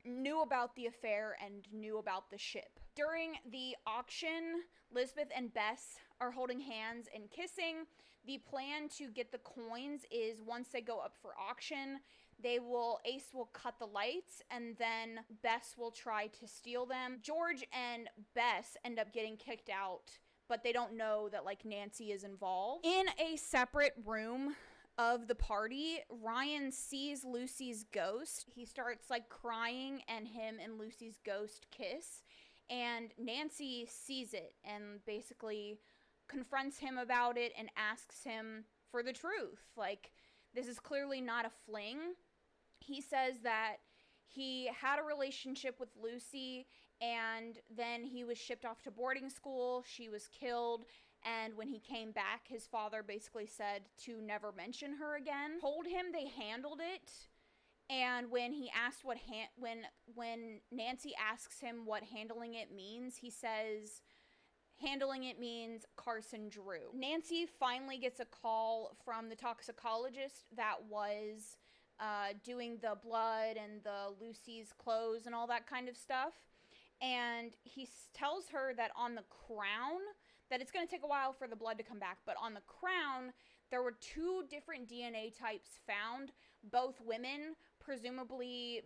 knew about the affair and knew about the ship. During the auction, Lisbeth and Bess are holding hands and kissing. The plan to get the coins is once they go up for auction, Ace will cut the lights, and then Bess will try to steal them. George and Bess end up getting kicked out, but they don't know that like Nancy is involved. In a separate room of the party, Ryan sees Lucy's ghost. He starts like crying, and him and Lucy's ghost kiss, and Nancy sees it and basically confronts him about it and asks him for the truth. Like, this is clearly not a fling. He says that he had a relationship with Lucy, and then he was shipped off to boarding school. She was killed, and when he came back, his father basically said to never mention her again. Told him they handled it, and when he asked when Nancy asks him what handling it means, he says handling it means Carson Drew. Nancy finally gets a call from the toxicologist that was doing the blood and the Lucy's clothes and all that kind of stuff. And he tells her that on the crown, that it's going to take a while for the blood to come back, but on the crown, there were 2 different DNA types found, both women, presumably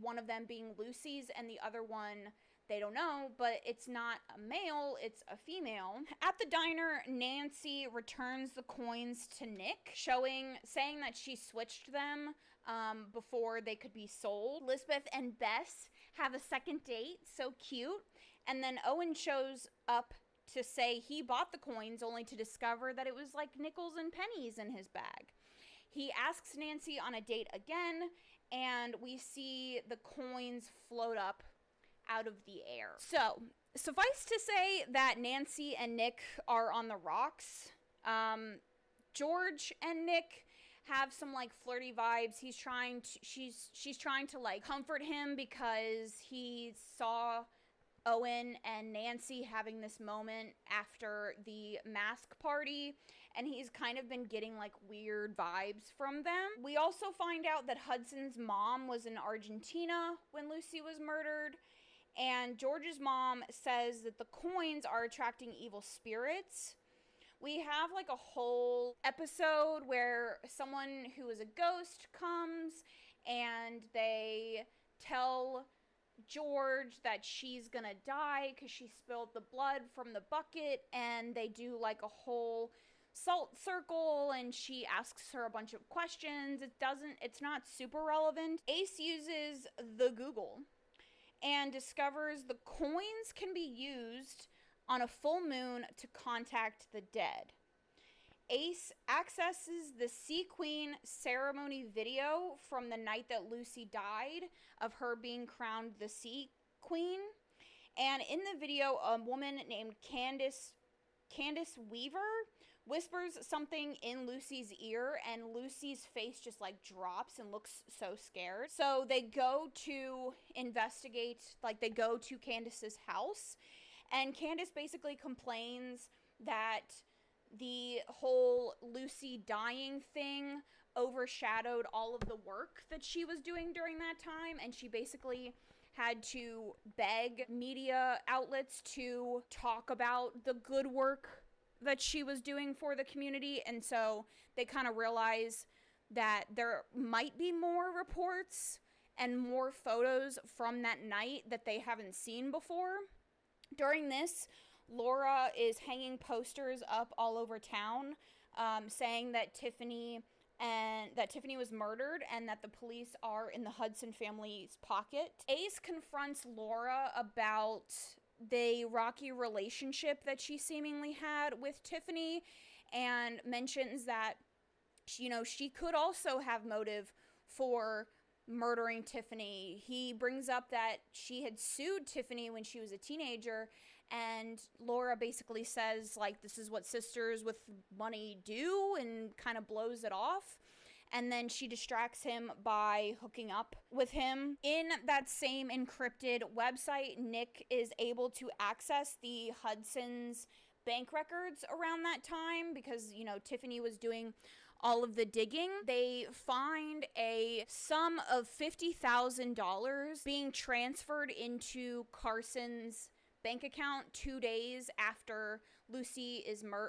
one of them being Lucy's and the other one, they don't know, but it's not a male, it's a female. At the diner, Nancy returns the coins to Nick, saying that she switched them before they could be sold. Elizabeth and Bess have a second date, so cute. And then Owen shows up to say he bought the coins, only to discover that it was like nickels and pennies in his bag. He asks Nancy on a date again, and we see the coins float up out of the air. So, suffice to say that Nancy and Nick are on the rocks. George and Nick have some like flirty vibes. She's trying to like comfort him because he saw Owen and Nancy having this moment after the mask party, and he's kind of been getting like weird vibes from them. We also find out that Hudson's mom was in Argentina when Lucy was murdered, and George's mom says that the coins are attracting evil spirits. We have like a whole episode where someone who is a ghost comes and they tell George that she's gonna die because she spilled the blood from the bucket, and they do like a whole salt circle and she asks her a bunch of questions. It's not super relevant. Ace uses the Google and discovers the coins can be used on a full moon to contact the dead. Ace accesses the Sea Queen ceremony video from the night that Lucy died, of her being crowned the Sea Queen. And in the video, a woman named Candace Weaver whispers something in Lucy's ear, and Lucy's face just like drops and looks so scared. So they go to investigate, like they go to Candace's house, and Candace basically complains that the whole Lucy dying thing overshadowed all of the work that she was doing during that time, and she basically had to beg media outlets to talk about the good work that she was doing for the community. And so they kind of realize that there might be more reports and more photos from that night that they haven't seen before. During this, Laura is hanging posters up all over town, saying that Tiffany was murdered and that the police are in the Hudson family's pocket. Ace confronts Laura about the rocky relationship that she seemingly had with Tiffany, and mentions that, she could also have motive for murdering Tiffany. He brings up that she had sued Tiffany when she was a teenager, and Laura basically says, like, this is what sisters with money do, and kind of blows it off. And then she distracts him by hooking up with him. In that same encrypted website, Nick is able to access the Hudson's bank records around that time because, Tiffany was doing all of the digging. They find a sum of $50,000 being transferred into Carson's bank account 2 days after Lucy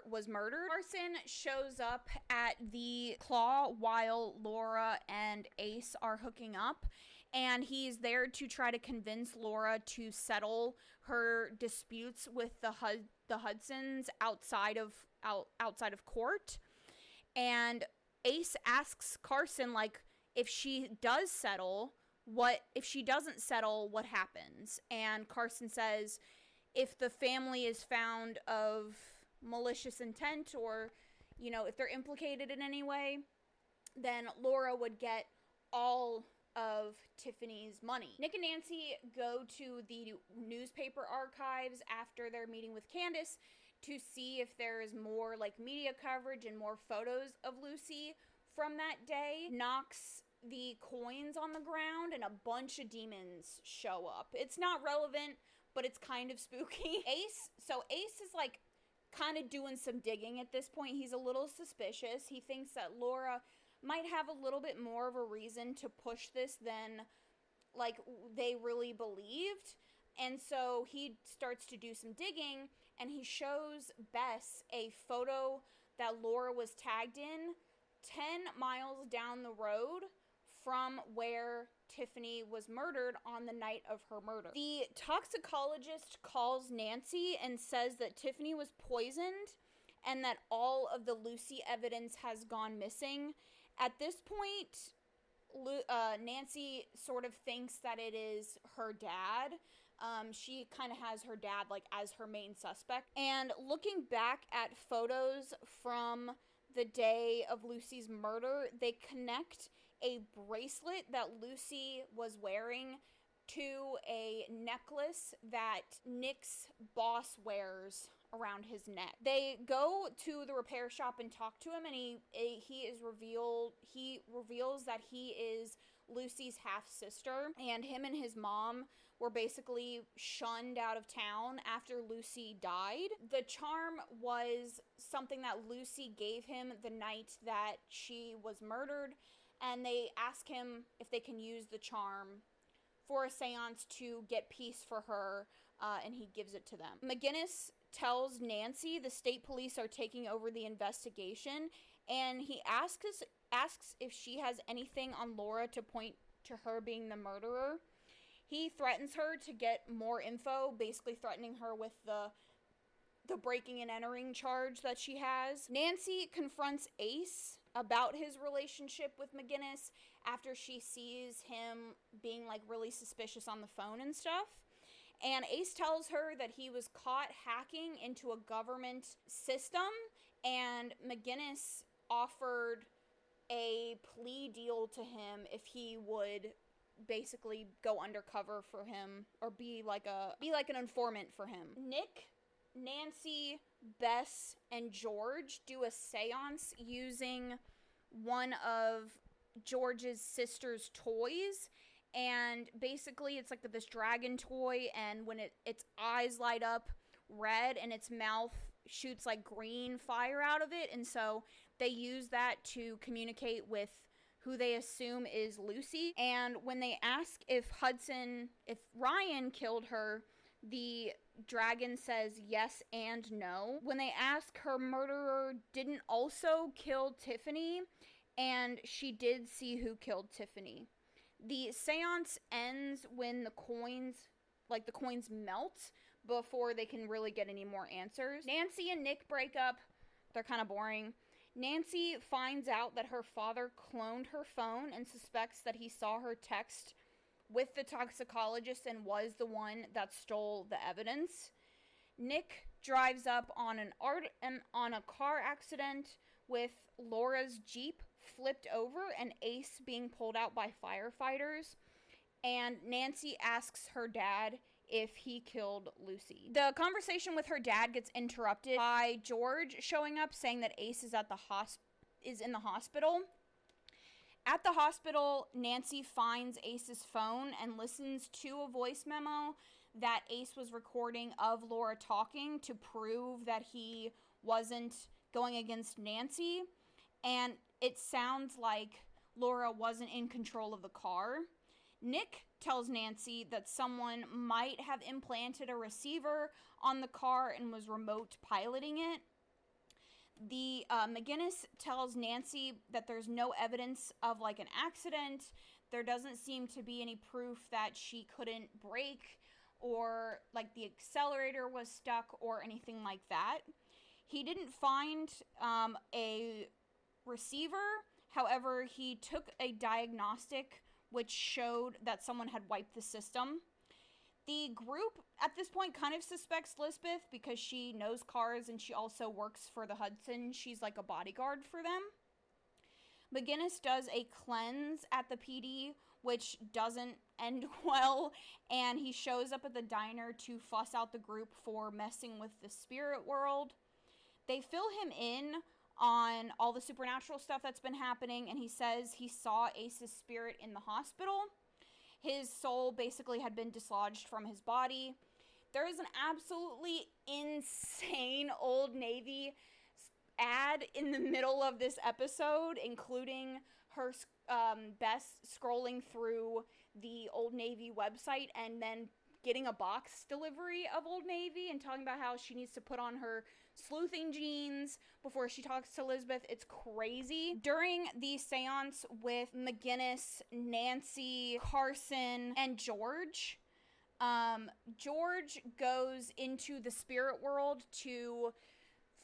was murdered. Carson shows up at the Claw while Laura and Ace are hooking up, and he's there to try to convince Laura to settle her disputes with the Hudsons outside of court. And Ace asks Carson, like, if she does settle, if she doesn't settle, what happens? And Carson says, if the family is found of malicious intent, or, if they're implicated in any way, then Laura would get all of Tiffany's money. Nick and Nancy go to the newspaper archives after their meeting with Candace to see if there is more like media coverage and more photos of Lucy from that day. Knocks the coins on the ground and a bunch of demons show up. It's not relevant, but it's kind of spooky. Ace is like kind of doing some digging at this point. He's a little suspicious. He thinks that Laura might have a little bit more of a reason to push this than like they really believed. And so he starts to do some digging, and he shows Bess a photo that Laura was tagged in 10 miles down the road from where Tiffany was murdered on the night of her murder. The toxicologist calls Nancy and says that Tiffany was poisoned and that all of the Lucy evidence has gone missing. At this point, Nancy sort of thinks that it is her dad. She kind of has her dad like as her main suspect. And looking back at photos from the day of Lucy's murder, they connect a bracelet that Lucy was wearing to a necklace that Nick's boss wears around his neck. They go to the repair shop and talk to him, and he reveals that he is Lucy's half-sister, and him and his mom were basically shunned out of town after Lucy died. The charm was something that Lucy gave him the night that she was murdered, and they ask him if they can use the charm for a seance to get peace for her, and he gives it to them. McGinnis tells Nancy the state police are taking over the investigation, and he asks if she has anything on Laura to point to her being the murderer. He threatens her to get more info, basically threatening her with the breaking and entering charge that she has. Nancy confronts Ace about his relationship with McGinnis after she sees him being like really suspicious on the phone and stuff. And Ace tells her that he was caught hacking into a government system, and McGinnis offered a plea deal to him if he would basically go undercover for him or be like an informant for him. Nick, Nancy, Bess, and George do a seance using one of George's sister's toys, and basically it's like this dragon toy, and when its eyes light up red and its mouth shoots like green fire out of it, and so they use that to communicate with who they assume is Lucy. And when they ask if Ryan killed her, the dragon says yes and no. When they ask, her murderer didn't also kill Tiffany, and she did see who killed Tiffany. The seance ends when the coins melt before they can really get any more answers. Nancy and Nick break up. They're kind of boring. Nancy finds out that her father cloned her phone and suspects that he saw her text with the toxicologist and was the one that stole the evidence. Nick drives up on a car accident with Laura's Jeep flipped over and Ace being pulled out by firefighters. And Nancy asks her dad if he killed Lucy. The conversation with her dad gets interrupted by George showing up saying that Ace is in the hospital. At the hospital, Nancy finds Ace's phone and listens to a voice memo that Ace was recording of Laura talking to prove that he wasn't going against Nancy. And it sounds like Laura wasn't in control of the car. Nick tells Nancy that someone might have implanted a receiver on the car and was remote piloting it. The McGinnis tells Nancy that there's no evidence of like an accident. There doesn't seem to be any proof that she couldn't brake or like the accelerator was stuck or anything like that. He didn't find a receiver. However, he took a diagnostic which showed that someone had wiped the system. The group at this point kind of suspects Lisbeth because she knows cars and she also works for the Hudson. She's like a bodyguard for them. McGinnis does a cleanse at the PD, which doesn't end well, and he shows up at the diner to fuss out the group for messing with the spirit world. They fill him in on all the supernatural stuff that's been happening, and he says he saw Ace's spirit in the hospital. His soul basically had been dislodged from his body. There is an absolutely insane Old Navy ad in the middle of this episode, including her Bess scrolling through the Old Navy website and then getting a box delivery of Old Navy and talking about how she needs to put on her sleuthing jeans before she talks to Elizabeth. It's crazy. During the seance with McGinnis, Nancy, Carson, and George, George goes into the spirit world to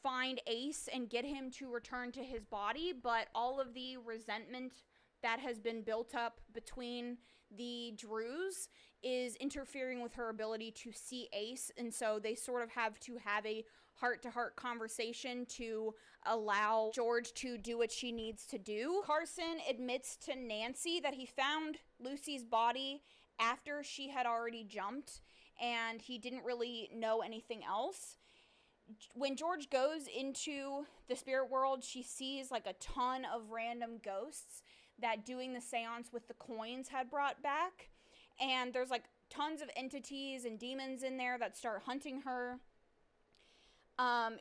find Ace and get him to return to his body, but all of the resentment that has been built up between the Drews is interfering with her ability to see Ace, and so they sort of have to have a heart-to-heart conversation to allow George to do what she needs to do. Carson admits to Nancy that he found Lucy's body after she had already jumped, and he didn't really know anything else. When George goes into the spirit world, she sees like a ton of random ghosts that doing the seance with the coins had brought back. And there's like tons of entities and demons in there that start hunting her.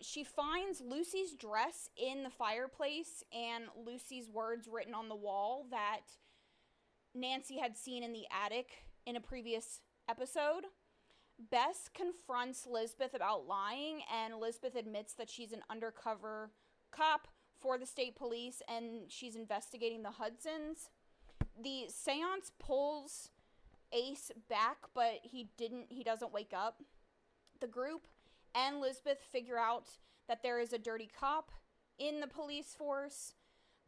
She finds Lucy's dress in the fireplace and Lucy's words written on the wall that Nancy had seen in the attic in a previous episode. Bess confronts Lisbeth about lying, and Lisbeth admits that she's an undercover cop for the state police and she's investigating the Hudsons. The seance pulls Ace back, but he doesn't wake up. The group and Lisbeth figure out that there is a dirty cop in the police force.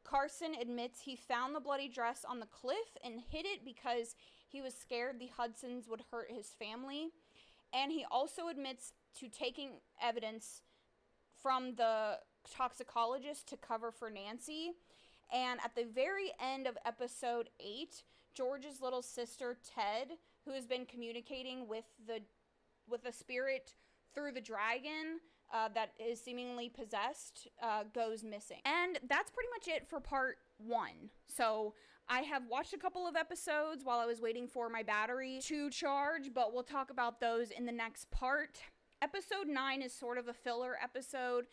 Carson admits he found the bloody dress on the cliff and hid it because he was scared the Hudsons would hurt his family. And he also admits to taking evidence from the toxicologist to cover for Nancy. And at the very end of episode 8, George's little sister, Ted, who has been communicating with a spirit through the dragon that is seemingly possessed, goes missing. And that's pretty much it for part 1. So I have watched a couple of episodes while I was waiting for my battery to charge, but we'll talk about those in the next part. Episode 9 is sort of a filler episode.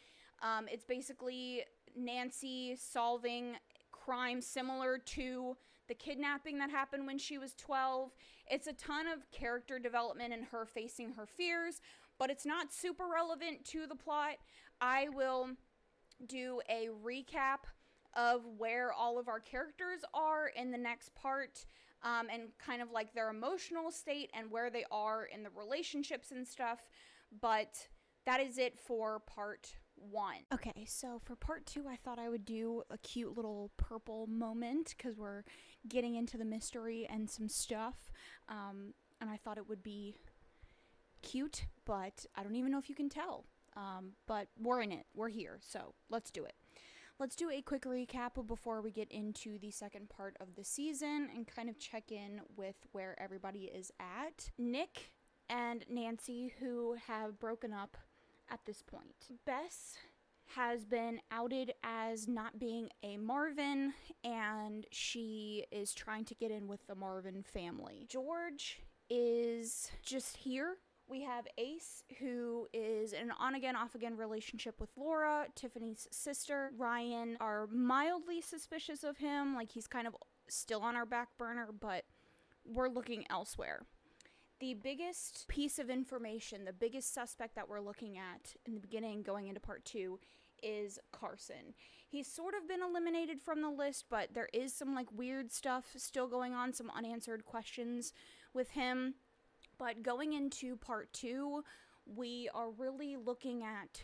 It's basically Nancy solving crime similar to the kidnapping that happened when she was 12. It's a ton of character development and her facing her fears, but it's not super relevant to the plot. I will do a recap of where all of our characters are in the next part, and kind of like their emotional state and where they are in the relationships and stuff. But that is it for part 1. Okay, so for part 2, I thought I would do a cute little purple moment because we're getting into the mystery and some stuff, and I thought it would be cute, but I don't even know if you can tell, but we're in it. We're here, so let's do it. Let's do a quick recap before we get into the second part of the season and kind of check in with where everybody is at. Nick and Nancy, who have broken up at this point. Bess has been outed as not being a Marvin, and she is trying to get in with the Marvin family. George is just here. We have Ace, who is in an on-again, off-again relationship with Laura, Tiffany's sister. Ryan are mildly suspicious of him, like he's kind of still on our back burner, but we're looking elsewhere. The biggest piece of information, the biggest suspect that we're looking at in the beginning going into part 2 is Carson. He's sort of been eliminated from the list, but there is some like weird stuff still going on, some unanswered questions with him. But going into part 2, we are really looking at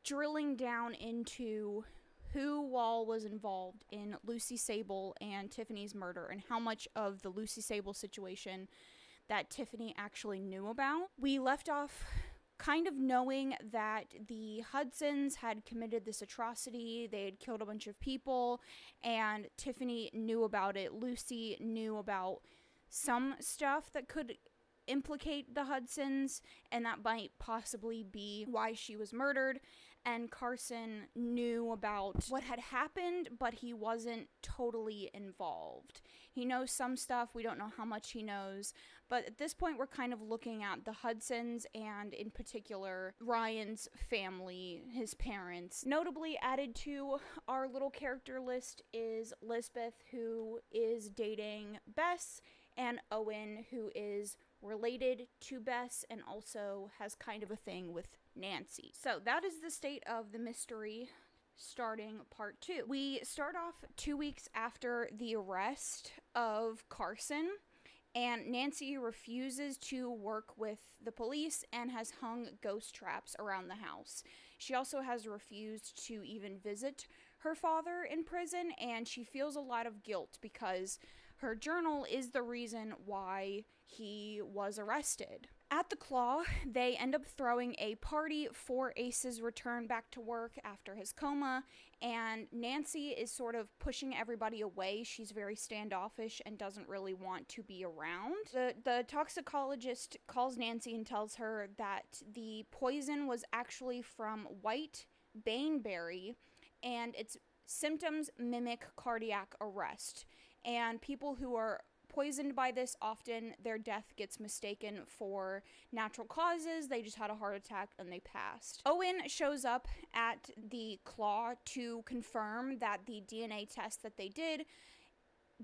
drilling down into who all was involved in Lucy Sable and Tiffany's murder and how much of the Lucy Sable situation that Tiffany actually knew about. We left off kind of knowing that the Hudsons had committed this atrocity. They had killed a bunch of people, and Tiffany knew about it. Lucy knew about some stuff that could implicate the Hudsons, and that might possibly be why she was murdered. and Carson knew about what had happened, but he wasn't totally involved. He knows some stuff, we don't know how much he knows, but at this point we're kind of looking at the Hudsons and in particular Ryan's family, his parents. Notably added to our little character list is Lisbeth, who is dating Bess, and Owen, who is related to Bess and also has kind of a thing with Nancy. So that is the state of the mystery starting part 2. We start off 2 weeks after the arrest of Carson, and Nancy refuses to work with the police and has hung ghost traps around the house. She also has refused to even visit her father in prison, and she feels a lot of guilt because her journal is the reason why he was arrested. At the Claw, they end up throwing a party for Ace's return back to work after his coma, and Nancy is sort of pushing everybody away. She's very standoffish and doesn't really want to be around. The toxicologist calls Nancy and tells her that the poison was actually from white baneberry, and its symptoms mimic cardiac arrest. And people who are poisoned by this, often their death gets mistaken for natural causes. They just had a heart attack and they passed. Owen shows up at the Claw to confirm that the DNA test that they did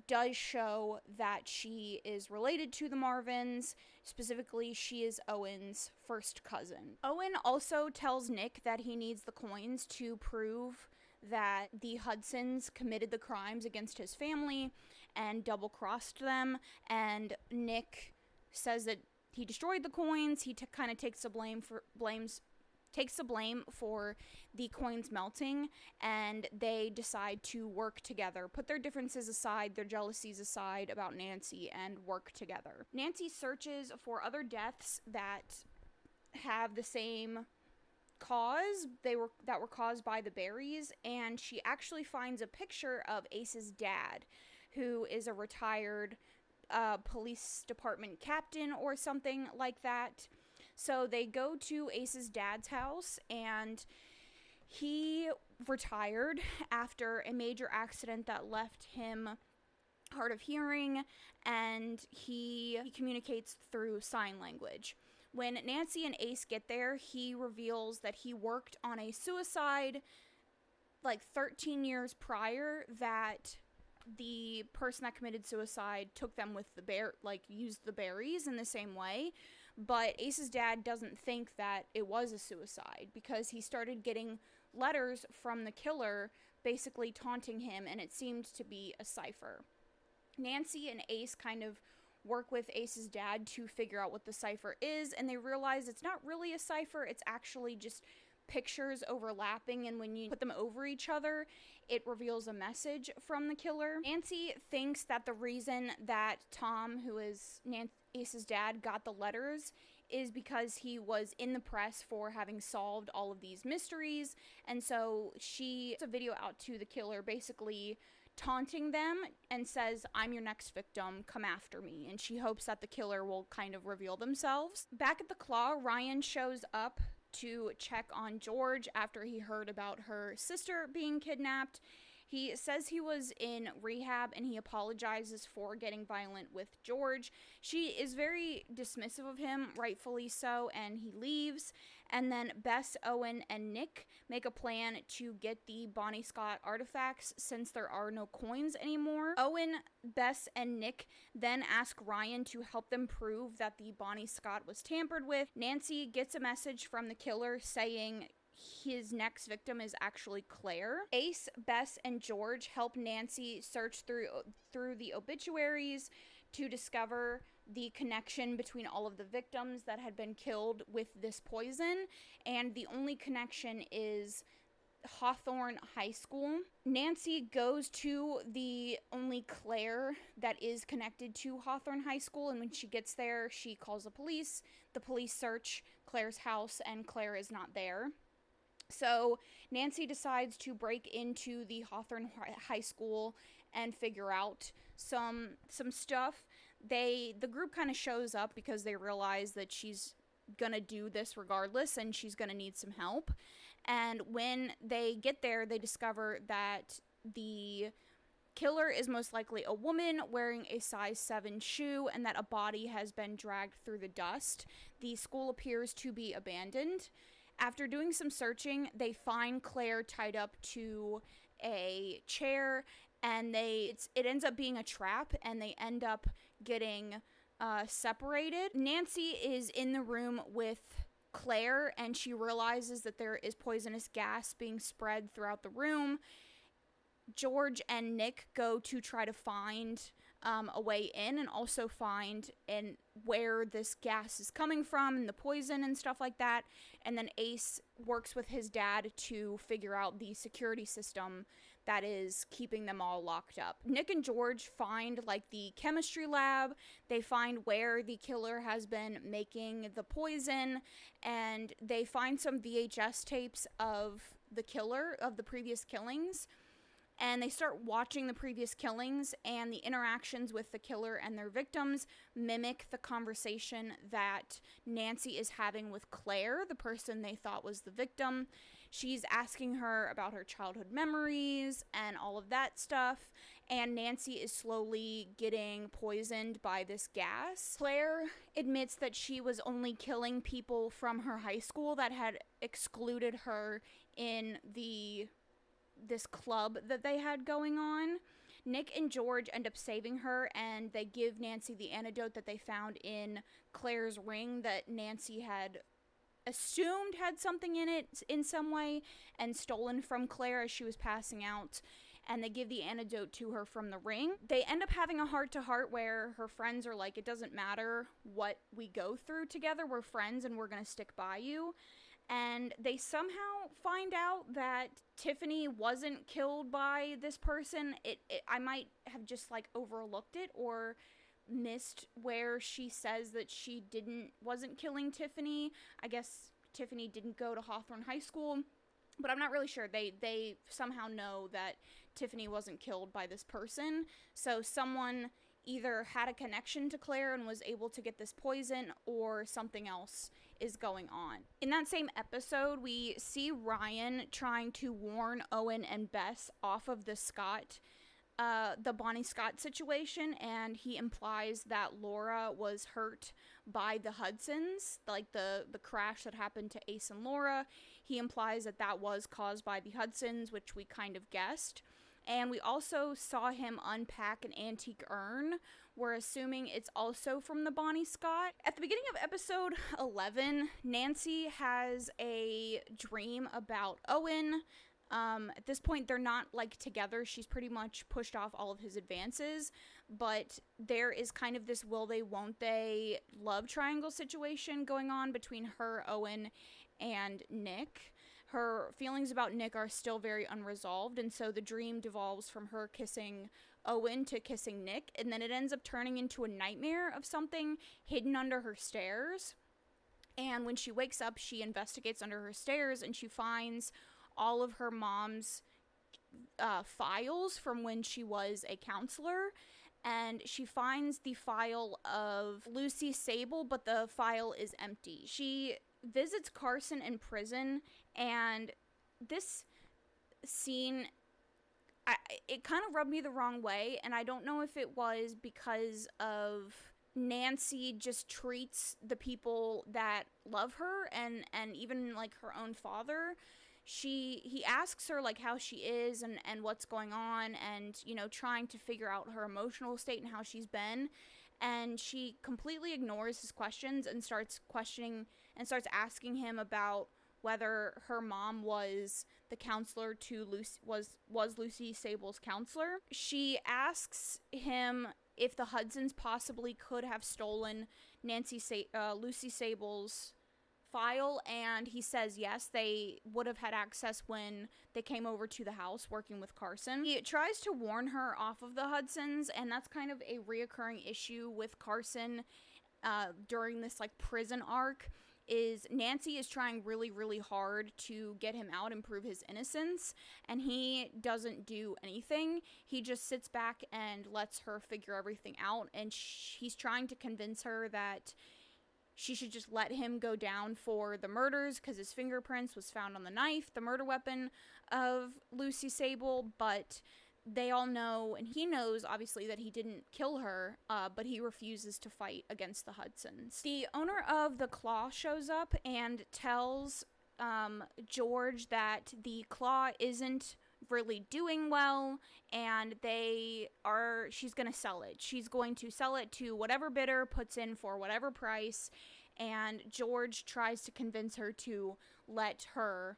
does show that she is related to the Marvins. Specifically, she is Owen's first cousin. Owen also tells Nick that he needs the coins to prove that the Hudsons committed the crimes against his family and double-crossed them, and Nick says that he destroyed the coins. He kind of takes the blame for the coins melting, and they decide to work together, put their differences aside, their jealousies aside about Nancy, and work together. Nancy searches for other deaths that have the same cause that were caused by the berries, and she actually finds a picture of Ace's dad, who is a retired police department captain or something like that. So they go to Ace's dad's house, and he retired after a major accident that left him hard of hearing, and he communicates through sign language. When Nancy and Ace get there, he reveals that he worked on a suicide like 13 years prior, that the person that committed suicide took them with used the berries in the same way. But Ace's dad doesn't think that it was a suicide because he started getting letters from the killer basically taunting him, and it seemed to be a cipher. Nancy and Ace kind of work with Ace's dad to figure out what the cipher is, and they realize it's not really a cipher, it's actually just pictures overlapping, and when you put them over each other, it reveals a message from the killer. Nancy thinks that the reason that Tom, who is Ace's dad, got the letters is because he was in the press for having solved all of these mysteries, and so she puts a video out to the killer basically taunting them and says, "I'm your next victim, come after me," and she hopes that the killer will kind of reveal themselves. Back at the Claw, Ryan shows up to check on George after he heard about her sister being kidnapped. He says he was in rehab and he apologizes for getting violent with George. She is very dismissive of him, rightfully so, and he leaves. And then Bess, Owen, and Nick make a plan to get the Bonnie Scott artifacts since there are no coins anymore. Owen, Bess, and Nick then ask Ryan to help them prove that the Bonnie Scott was tampered with. Nancy gets a message from the killer saying his next victim is actually Claire. Ace, Bess, and George help Nancy search through the obituaries to discover the connection between all of the victims that had been killed with this poison, and the only connection is Hawthorne High School. Nancy goes to the only Claire that is connected to Hawthorne High School, and when she gets there, she calls the police. The police search Claire's house, and Claire is not there. So Nancy decides to break into the Hawthorne High School and figure out some stuff. The group kind of shows up because they realize that she's gonna do this regardless and she's gonna need some help. And when they get there, they discover that the killer is most likely a woman wearing a size 7 shoe and that a body has been dragged through the dust. The school appears to be abandoned. After doing some searching, they find Claire tied up to a chair, and it ends up being a trap, and they end up getting separated. Nancy is in the room with Claire, and she realizes that there is poisonous gas being spread throughout the room. George and Nick go to try to find a way in, and also find where this gas is coming from and the poison and stuff like that. And then Ace works with his dad to figure out the security system that is keeping them all locked up. Nick and George find like the chemistry lab. They find where the killer has been making the poison, and they find some VHS tapes of the killer, of the previous killings. And they start watching the previous killings, and the interactions with the killer and their victims mimic the conversation that Nancy is having with Claire, the person they thought was the victim. She's asking her about her childhood memories and all of that stuff, and Nancy is slowly getting poisoned by this gas. Claire admits that she was only killing people from her high school that had excluded her in this club that they had going on. Nick and George end up saving her, and they give Nancy the antidote that they found in Claire's ring that Nancy had assumed had something in it in some way and stolen from Claire as she was passing out. And they give the antidote to her from the ring. They end up having a heart-to-heart where her friends are like, it doesn't matter what we go through together, we're friends and we're gonna stick by you. And they somehow find out that Tiffany wasn't killed by this person. I might have just like overlooked it or missed where she says that she wasn't killing Tiffany. I guess Tiffany didn't go to Hawthorne High School, but I'm not really sure. They somehow know that Tiffany wasn't killed by this person. So someone either had a connection to Claire and was able to get this poison, or something else is going on. In that same episode, we see Ryan trying to warn Owen and Bess off of the Bonnie Scott situation, and he implies that Laura was hurt by the Hudsons, like the crash that happened to Ace and Laura. He implies that was caused by the Hudsons, which we kind of guessed. And we also saw him unpack an antique urn. We're assuming it's also from the Bonnie Scott. At the beginning of episode 11, Nancy has a dream about Owen. At this point, they're not like together. She's pretty much pushed off all of his advances, but there is kind of this will they, won't they love triangle situation going on between her, Owen, and Nick. Her feelings about Nick are still very unresolved, and so the dream devolves from her kissing Owen to kissing Nick, and then it ends up turning into a nightmare of something hidden under her stairs. And when she wakes up, she investigates under her stairs, and she finds all of her mom's files from when she was a counselor, and she finds the file of Lucy Sable, but the file is empty. She visits Carson in prison, and this scene, it kind of rubbed me the wrong way, and I don't know if it was because of Nancy just treats the people that love her, and even like her own father. He asks her like how she is and what's going on, and trying to figure out her emotional state and how she's been, and she completely ignores his questions and starts asking him about whether her mom was the counselor to Lucy, was Lucy Sable's counselor. She asks him if the Hudsons possibly could have stolen Lucy Sable's file, and he says yes, they would have had access when they came over to the house working with Carson. He tries to warn her off of the Hudsons, and that's kind of a reoccurring issue with Carson during this like prison arc. Is Nancy is trying really, really hard to get him out and prove his innocence, and he doesn't do anything. He just sits back and lets her figure everything out, and he's trying to convince her that she should just let him go down for the murders because his fingerprints was found on the knife, the murder weapon of Lucy Sable, but they all know, and he knows, obviously, that he didn't kill her, but he refuses to fight against the Hudsons. The owner of the Claw shows up and tells George that the Claw isn't really doing well, and she's gonna sell it. She's going to sell it to whatever bidder puts in for whatever price, and George tries to convince her to let her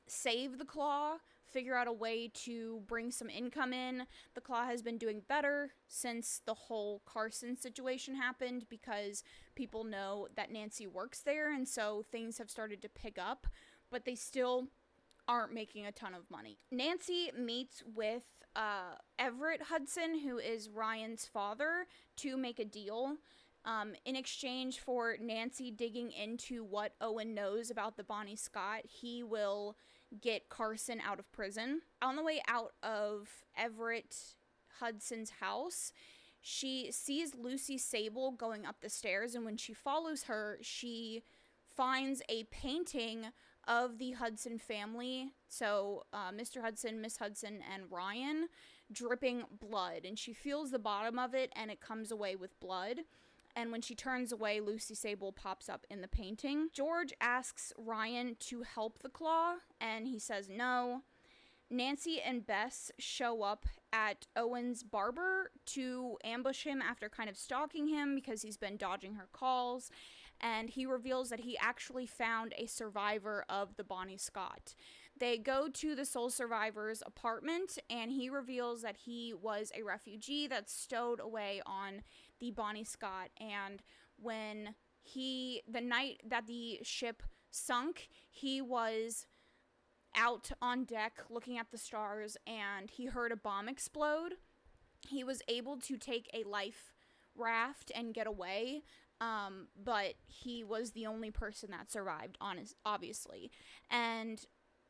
save the Claw, figure out a way to bring some income in. The Claw has been doing better since the whole Carson situation happened because people know that Nancy works there, and so things have started to pick up, but they still aren't making a ton of money. Nancy meets with Everett Hudson, who is Ryan's father, to make a deal. In exchange for Nancy digging into what Owen knows about the Bonnie Scott, he will get Carson out of prison. On the way out of Everett Hudson's house, she sees Lucy Sable going up the stairs, and when she follows her, she finds a painting of the Hudson family, so Mr. Hudson, Miss Hudson, and Ryan, dripping blood, and she feels the bottom of it, and it comes away with blood. And when she turns away, Lucy Sable pops up in the painting. George asks Ryan to help the Claw, and he says no. Nancy and Bess show up at Owen's barber to ambush him after kind of stalking him because he's been dodging her calls, and he reveals that he actually found a survivor of the Bonnie Scott. They go to the sole survivor's apartment, and he reveals that he was a refugee that's stowed away on the Bonnie Scott, and when the night that the ship sunk, he was out on deck looking at the stars, and he heard a bomb explode. He was able to take a life raft and get away, but he was the only person that survived, obviously. And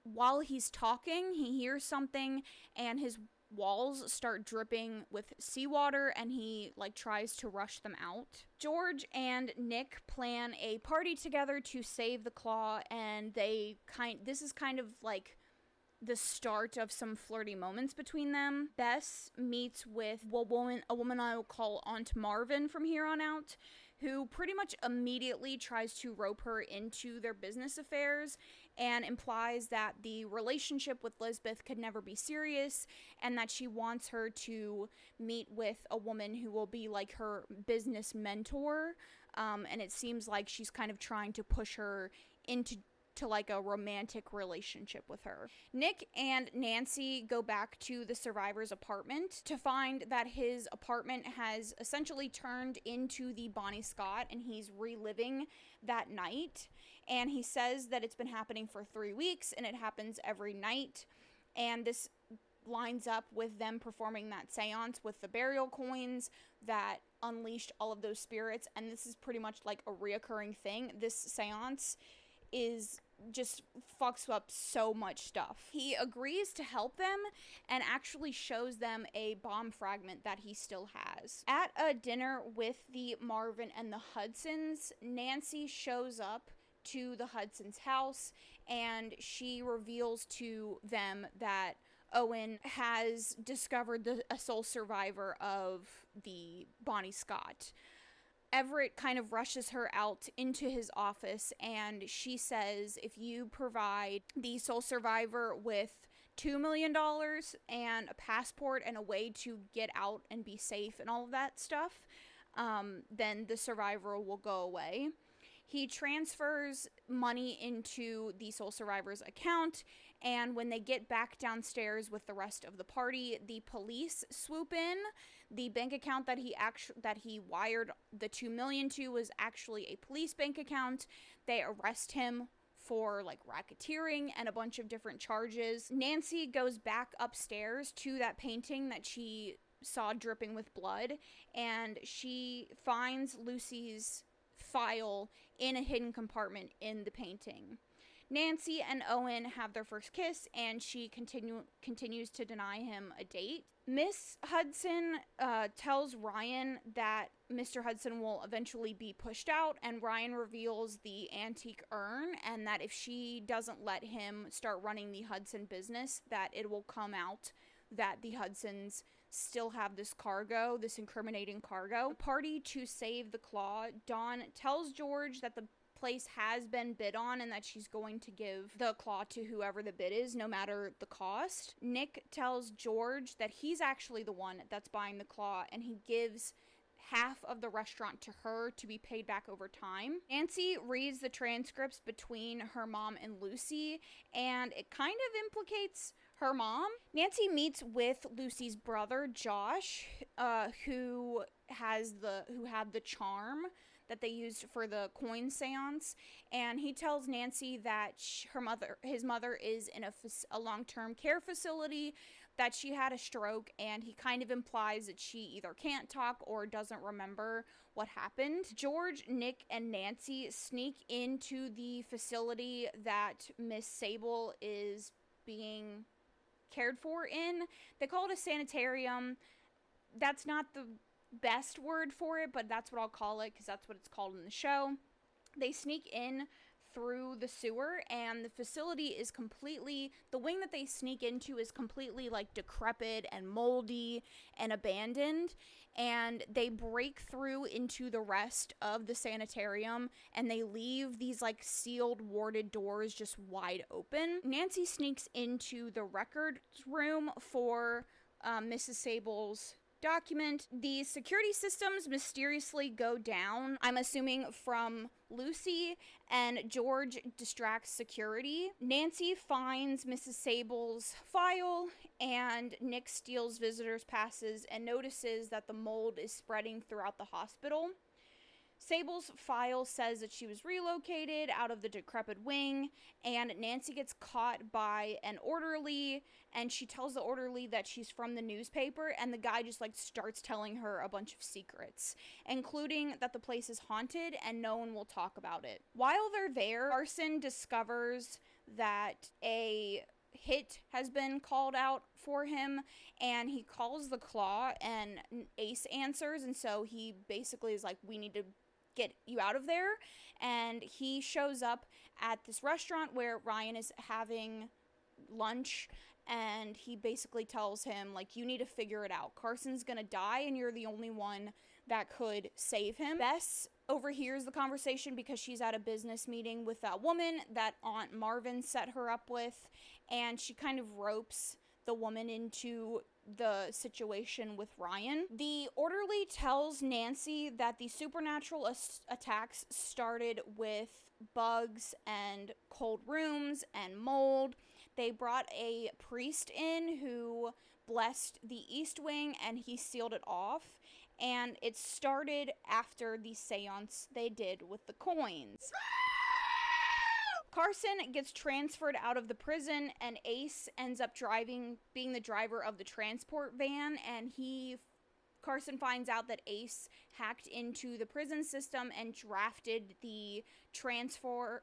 while he's talking, he hears something, and his walls start dripping with seawater, and he tries to rush them out. George and Nick plan a party together to save the Claw, and this is kind of like the start of some flirty moments between them. Bess meets with a woman I will call Aunt Marvin from here on out, who pretty much immediately tries to rope her into their business affairs and implies that the relationship with Lisbeth could never be serious, and that she wants her to meet with a woman who will be like her business mentor, and it seems like she's kind of trying to push her into a romantic relationship with her. Nick and Nancy go back to the survivor's apartment to find that his apartment has essentially turned into the Bonnie Scott, and he's reliving that night. And he says that it's been happening for 3 weeks, and it happens every night. And this lines up with them performing that seance with the burial coins that unleashed all of those spirits. And this is pretty much like a reoccurring thing. This seance just fucks up so much stuff. He agrees to help them and actually shows them a bomb fragment that he still has. At a dinner with the Marvin and the Hudsons, Nancy shows up to the Hudsons' house, and she reveals to them that Owen has discovered a sole survivor of the Bonnie Scott. Everett kind of rushes her out into his office, and she says, if you provide the sole survivor with $2 million and a passport and a way to get out and be safe and all of that stuff, then the survivor will go away. He transfers money into the sole survivor's account, and when they get back downstairs with the rest of the party, the police swoop in. The bank account that he wired the $2 million to was actually a police bank account. They arrest him for racketeering and a bunch of different charges. Nancy goes back upstairs to that painting that she saw dripping with blood, and she finds Lucy's file in a hidden compartment in the painting. Nancy and Owen have their first kiss, and she continues to deny him a date. Miss Hudson tells Ryan that Mr. Hudson will eventually be pushed out, and Ryan reveals the antique urn, and that if she doesn't let him start running the Hudson business, that it will come out that the Hudsons still have this cargo, this incriminating cargo. The party to save the claw, Dawn tells George that the place has been bid on and that she's going to give the claw to whoever the bid is, no matter the cost. Nick tells George that he's actually the one that's buying the claw, and he gives half of the restaurant to her to be paid back over time. Nancy reads the transcripts between her mom and Lucy, and it kind of implicates her mom. Nancy meets with Lucy's brother, Josh, who had the charm that they used for the coin seance, and he tells Nancy that his mother is in a long-term care facility, that she had a stroke, and he kind of implies that she either can't talk or doesn't remember what happened. George, Nick, and Nancy sneak into the facility that Miss Sable is being cared for in. They call it a sanitarium. That's not the best word for it, but that's what I'll call it because that's what it's called in the show. They sneak in through the sewer, and the facility is the wing that they sneak into is completely like decrepit and moldy and abandoned, and they break through into the rest of the sanitarium, and they leave these like sealed, warded doors just wide open. Nancy sneaks into the records room for Mrs. Sable's document. The security systems mysteriously go down, I'm assuming from Lucy, and George distracts security. Nancy finds Mrs. Sable's file, and Nick steals visitors' passes and notices that the mold is spreading throughout the hospital. Sable's file says that she was relocated out of the decrepit wing, and Nancy gets caught by an orderly, and she tells the orderly that she's from the newspaper, and the guy just like starts telling her a bunch of secrets, including that the place is haunted and no one will talk about it. While they're there, Carson discovers that a hit has been called out for him, and he calls the claw, and Ace answers, and so he basically is like, we need to get you out of there, and he shows up at this restaurant where Ryan is having lunch, and he basically tells him, like, you need to figure it out. Carson's gonna die, and you're the only one that could save him. Bess overhears the conversation because she's at a business meeting with that woman that Aunt Marvin set her up with, and she kind of ropes the woman into the situation with Ryan. The orderly tells Nancy that the supernatural attacks started with bugs and cold rooms and mold. They brought a priest in who blessed the East Wing, and he sealed it off, and it started after the seance they did with the coins. Carson gets transferred out of the prison, and Ace ends up being the driver of the transport van, and Carson finds out that Ace hacked into the prison system and drafted the transfer.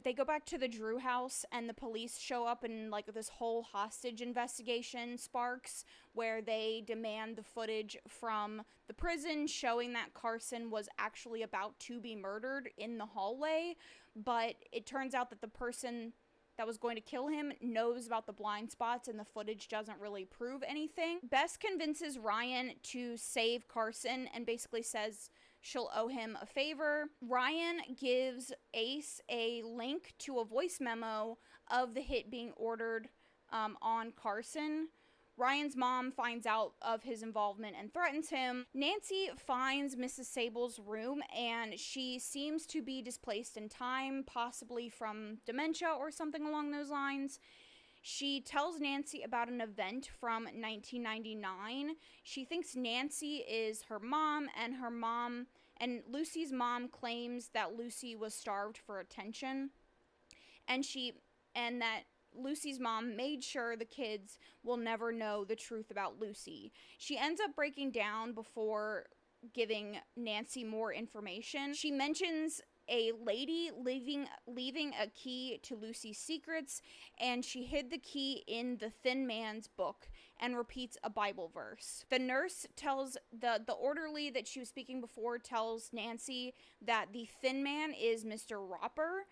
They go back to the Drew house, and the police show up, and like this whole hostage investigation sparks, where they demand the footage from the prison showing that Carson was actually about to be murdered in the hallway, but it turns out that the person that was going to kill him knows about the blind spots, and the footage doesn't really prove anything. Bess convinces Ryan to save Carson and basically says she'll owe him a favor. Ryan gives Ace a link to a voice memo of the hit being ordered on Carson. Ryan's mom finds out of his involvement and threatens him. Nancy finds Mrs. Sable's room, and she seems to be displaced in time, possibly from dementia or something along those lines. She tells Nancy about an event from 1999. She thinks Nancy is her mom, and Lucy's mom claims that Lucy was starved for attention, and that Lucy's mom made sure the kids will never know the truth about Lucy. She ends up breaking down before giving Nancy more information. She mentions a lady leaving a key to Lucy's secrets, and she hid the key in the Thin Man's book and repeats a Bible verse. The nurse tells the orderly that she was speaking before tells Nancy that the Thin Man is Mr. Roper.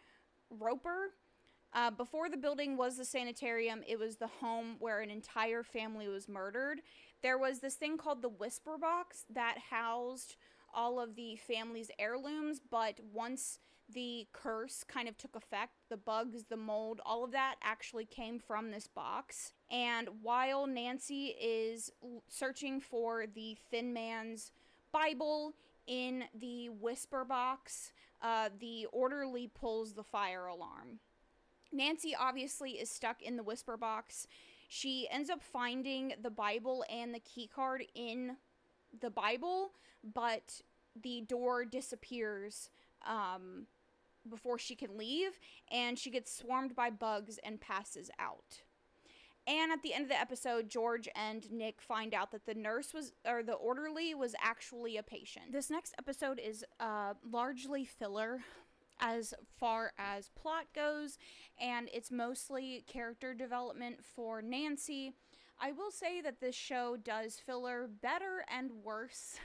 Before the building was the sanitarium, it was the home where an entire family was murdered. There was this thing called the Whisper Box that housed all of the family's heirlooms, but once the curse kind of took effect, the bugs, the mold, all of that actually came from this box. And while Nancy is searching for the Thin Man's Bible in the Whisper Box, the orderly pulls the fire alarm. Nancy obviously is stuck in the Whisper Box. She ends up finding the Bible and the key card in the Bible, but the door disappears before she can leave, and she gets swarmed by bugs and passes out. And at the end of the episode, George and Nick find out that the orderly was actually a patient. This next episode is largely filler as far as plot goes, and it's mostly character development for Nancy. I will say that this show does filler better and worse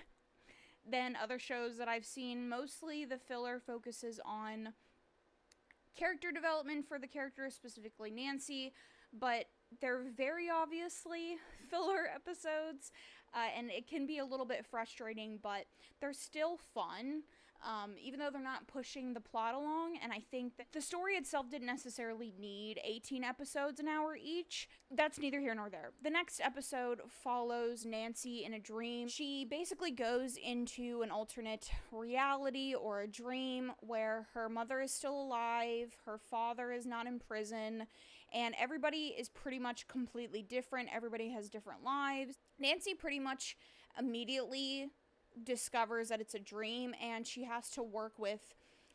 than other shows that I've seen. Mostly the filler focuses on character development for the character, specifically Nancy, but they're very obviously filler episodes, and it can be a little bit frustrating, but they're still fun. Even though they're not pushing the plot along, and I think that the story itself didn't necessarily need 18 episodes an hour each. That's neither here nor there. The next episode follows Nancy in a dream. She basically goes into an alternate reality or a dream where her mother is still alive, her father is not in prison, and everybody is pretty much completely different. Everybody has different lives. Nancy pretty much immediately discovers that it's a dream, and she has to work with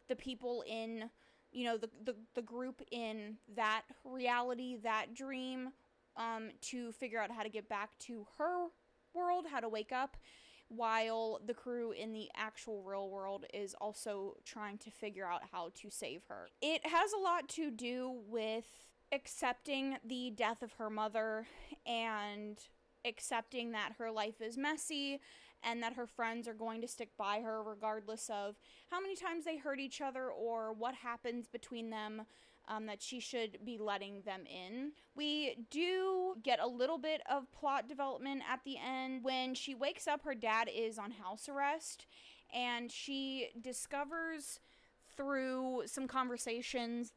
the people in, the group in that reality, that dream, to figure out how to get back to her world, how to wake up, while the crew in the actual real world is also trying to figure out how to save her. It has a lot to do with accepting the death of her mother and accepting that her life is messy and that her friends are going to stick by her regardless of how many times they hurt each other or what happens between them, that she should be letting them in. We do get a little bit of plot development at the end. When she wakes up, her dad is on house arrest, and she discovers through some conversations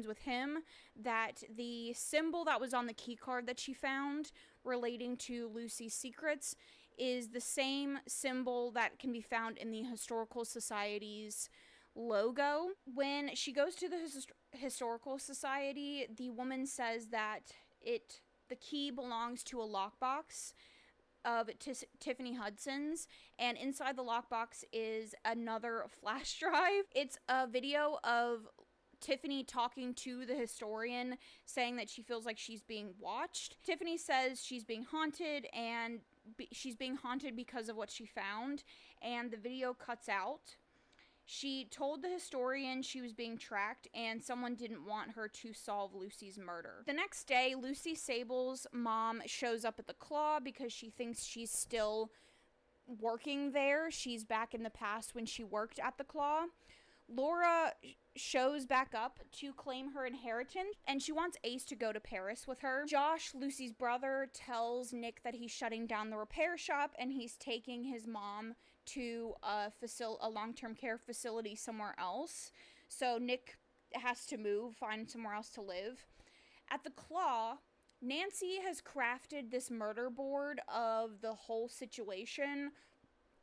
with him that the symbol that was on the key card that she found relating to Lucy's secrets is the same symbol that can be found in the Historical Society's logo. When she goes to the Historical Society, the woman says that the key belongs to a lockbox of Tiffany Hudson's, and inside the lockbox is another flash drive. It's a video of Tiffany talking to the historian, saying that she feels like she's being watched. Tiffany says she's being haunted, and she's being haunted because of what she found, and the video cuts out. She told the historian she was being tracked, and someone didn't want her to solve Lucy's murder. The next day, Lucy Sable's mom shows up at the Claw because she thinks she's still working there. She's back in the past when she worked at the Claw. Laura shows back up to claim her inheritance, and she wants Ace to go to Paris with her. Josh, Lucy's brother, tells Nick that he's shutting down the repair shop and he's taking his mom to a long-term care facility somewhere else. So Nick has to move, find somewhere else to live. At the Claw, Nancy has crafted this murder board of the whole situation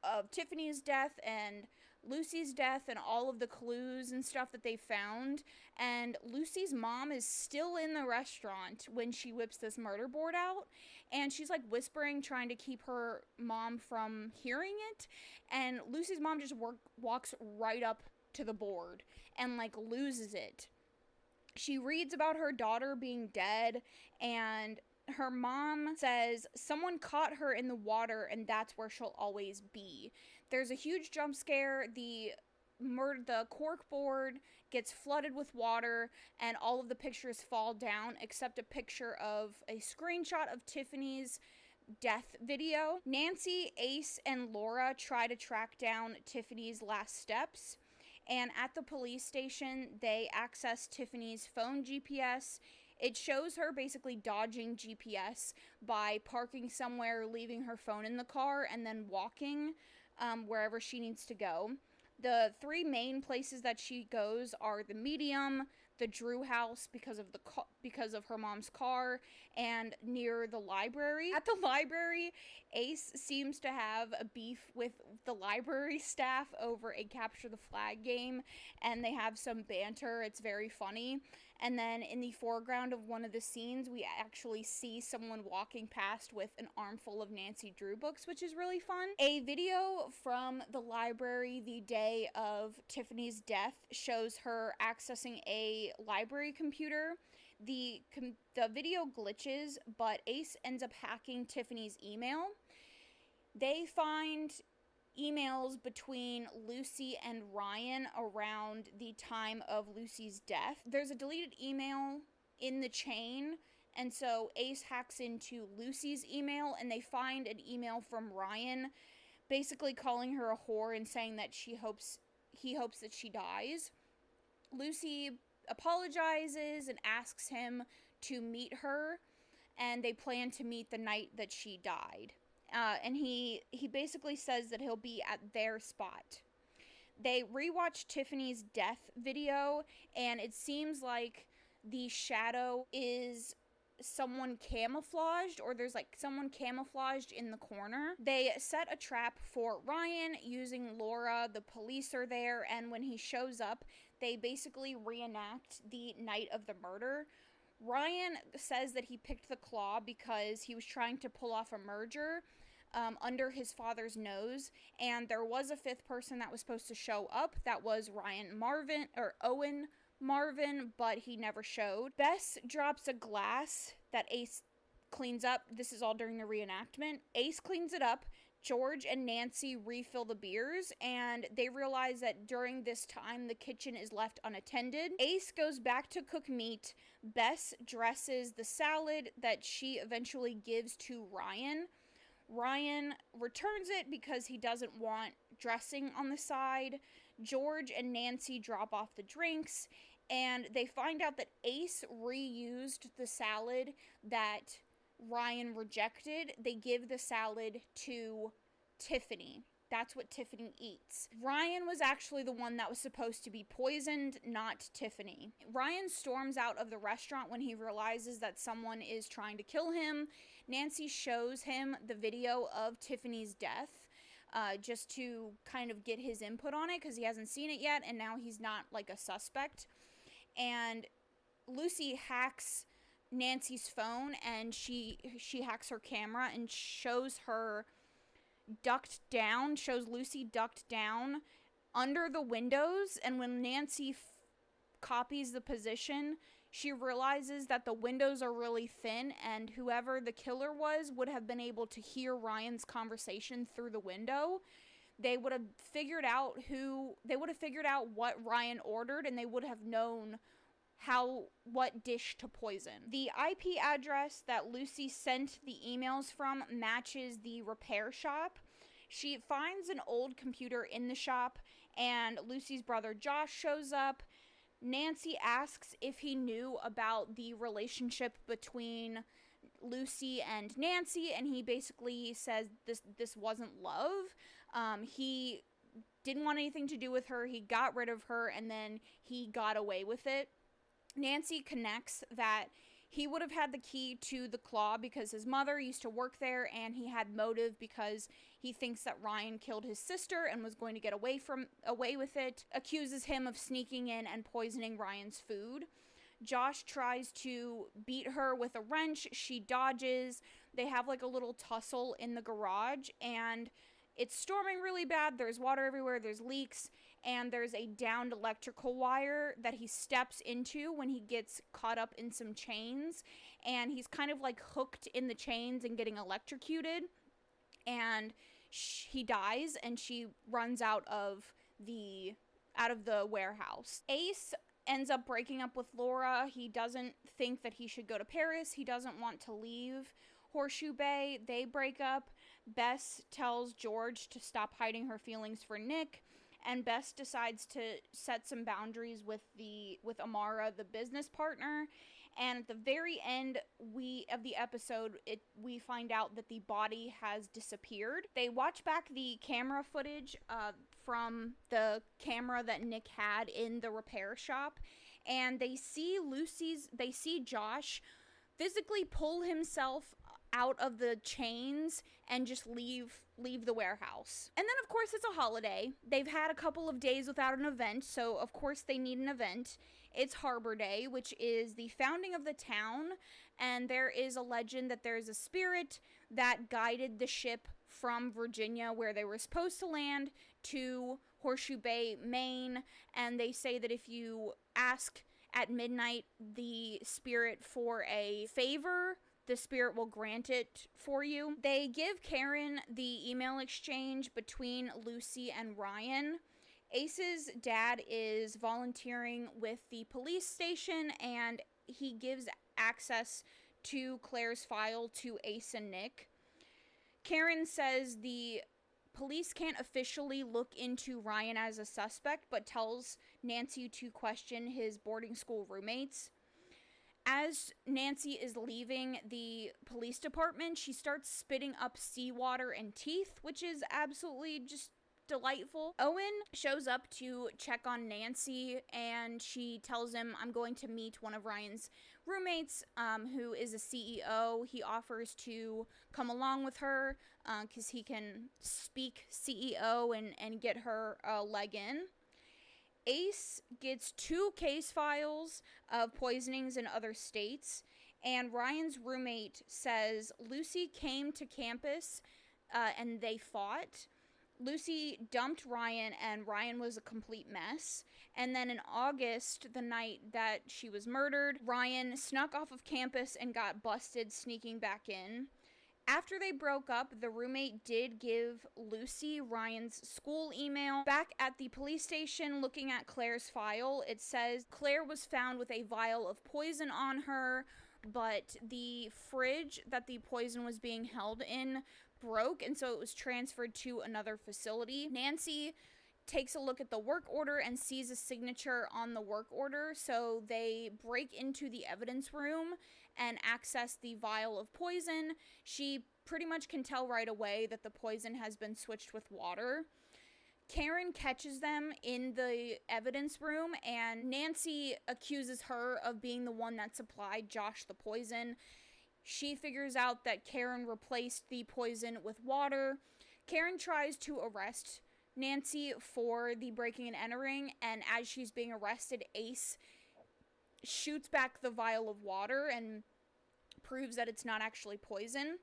of Tiffany's death and Lucy's death and all of the clues and stuff that they found. And Lucy's mom is still in the restaurant when she whips this murder board out, and she's like whispering, trying to keep her mom from hearing it. And Lucy's mom just walks right up to the board and like loses it. She reads about her daughter being dead, and her mom says someone caught her in the water and that's where she'll always be. There's a huge jump scare. The the cork board gets flooded with water, and all of the pictures fall down except a picture of a screenshot of Tiffany's death video. Nancy, Ace, and Laura try to track down Tiffany's last steps, and at the police station, they access Tiffany's phone GPS. It shows her basically dodging GPS by parking somewhere, leaving her phone in the car, and then walking wherever she needs to go. The three main places that she goes are the Medium, the Drew house because of her mom's car, and near the library. At the library, Ace seems to have a beef with the library staff over a capture the flag game, and they have some banter. It's very funny. And then in the foreground of one of the scenes, we actually see someone walking past with an armful of Nancy Drew books, which is really fun. A video from the library the day of Tiffany's death shows her accessing a library computer. The video glitches, but Ace ends up hacking Tiffany's email. They find emails between Lucy and Ryan around the time of Lucy's death. There's a deleted email in the chain, and so Ace hacks into Lucy's email, and they find an email from Ryan basically calling her a whore and saying that he hopes that she dies. Lucy apologizes and asks him to meet her, and they plan to meet the night that she died. And he basically says that he'll be at their spot. They rewatch Tiffany's death video, and it seems like the shadow is someone camouflaged, or there's like someone camouflaged in the corner. They set a trap for Ryan using Laura. The police are there, and when he shows up, they basically reenact the night of the murder. Ryan says that he picked the claw because he was trying to pull off a merger under his father's nose, and there was a fifth person that was supposed to show up. That was Owen Marvin, but he never showed. Bess drops a glass that Ace cleans up. This is all during the reenactment. Ace cleans it up. George and Nancy refill the beers, and they realize that during this time, the kitchen is left unattended. Ace goes back to cook meat. Bess dresses the salad that she eventually gives to Ryan. Ryan returns it because he doesn't want dressing on the side. George and Nancy drop off the drinks, and they find out that Ace reused the salad that Ryan rejected. They give the salad to Tiffany. That's what Tiffany eats. Ryan was actually the one that was supposed to be poisoned, not Tiffany. Ryan storms out of the restaurant when he realizes that someone is trying to kill him. Nancy shows him the video of Tiffany's death, just to kind of get his input on it, because he hasn't seen it yet, and now he's not like a suspect. And Lucy hacks Nancy's phone, and she hacks her camera and shows Lucy ducked down under the windows, and when Nancy copies the position, she realizes that the windows are really thin, and whoever the killer was would have been able to hear Ryan's conversation through the window. They would have figured out what Ryan ordered, and they would have known what dish to poison. The IP address that Lucy sent the emails from matches the repair shop. She finds an old computer in the shop, and Lucy's brother Josh shows up. Nancy asks if he knew about the relationship between Lucy and Nancy, and he basically says this wasn't love. He didn't want anything to do with her. He got rid of her, and then he got away with it. Nancy connects that he would have had the key to the claw because his mother used to work there, and he had motive because he thinks that Ryan killed his sister and was going to get away with it, accuses him of sneaking in and poisoning Ryan's food. Josh tries to beat her with a wrench. She dodges. They have like a little tussle in the garage, and it's storming really bad. There's water everywhere. There's leaks. And there's a downed electrical wire that he steps into when he gets caught up in some chains. And he's kind of like hooked in the chains and getting electrocuted. And he dies, and she runs out of the out of the warehouse. Ace ends up breaking up with Laura. He doesn't think that he should go to Paris. He doesn't want to leave Horseshoe Bay. They break up. Bess tells George to stop hiding her feelings for Nick, and Bess decides to set some boundaries with Amara, the business partner. And at the very end of the episode, we find out that the body has disappeared. They watch back the camera footage from the camera that Nick had in the repair shop, and they see Josh physically pull himself out of the chains and just leave the warehouse. And then, of course, it's a holiday. They've had a couple of days without an event, so of course they need an event. It's Harbor Day, which is the founding of the town, and there is a legend that there's a spirit that guided the ship from Virginia, where they were supposed to land, to Horseshoe Bay, Maine, and they say that if you ask at midnight the spirit for a favor, the spirit will grant it for you. They give Karen the email exchange between Lucy and Ryan. Ace's dad is volunteering with the police station, and he gives access to Claire's file to Ace and Nick. Karen says the police can't officially look into Ryan as a suspect, but tells Nancy to question his boarding school roommates. As Nancy is leaving the police department, she starts spitting up seawater and teeth, which is absolutely just delightful. Owen shows up to check on Nancy, and she tells him, I'm going to meet one of Ryan's roommates, who is a CEO. He offers to come along with her, because he can speak CEO and get her a leg in. Ace gets 2 case files of poisonings in other states, and Ryan's roommate says Lucy came to campus and they fought. Lucy dumped Ryan, and Ryan was a complete mess. And then in August, the night that she was murdered, Ryan snuck off of campus and got busted sneaking back in. After they broke up, the roommate did give Lucy Ryan's school email. Back at the police station, looking at Claire's file, it says Claire was found with a vial of poison on her, but the fridge that the poison was being held in broke, and so it was transferred to another facility. Nancy takes a look at the work order and sees a signature on the work order, so they break into the evidence room and access the vial of poison. She pretty much can tell right away that the poison has been switched with water. Karen catches them in the evidence room, and Nancy accuses her of being the one that supplied Josh the poison. She figures out that Karen replaced the poison with water. Karen tries to arrest Nancy for the breaking and entering, and as she's being arrested, Ace shoots back the vial of water and proves that it's not actually poison.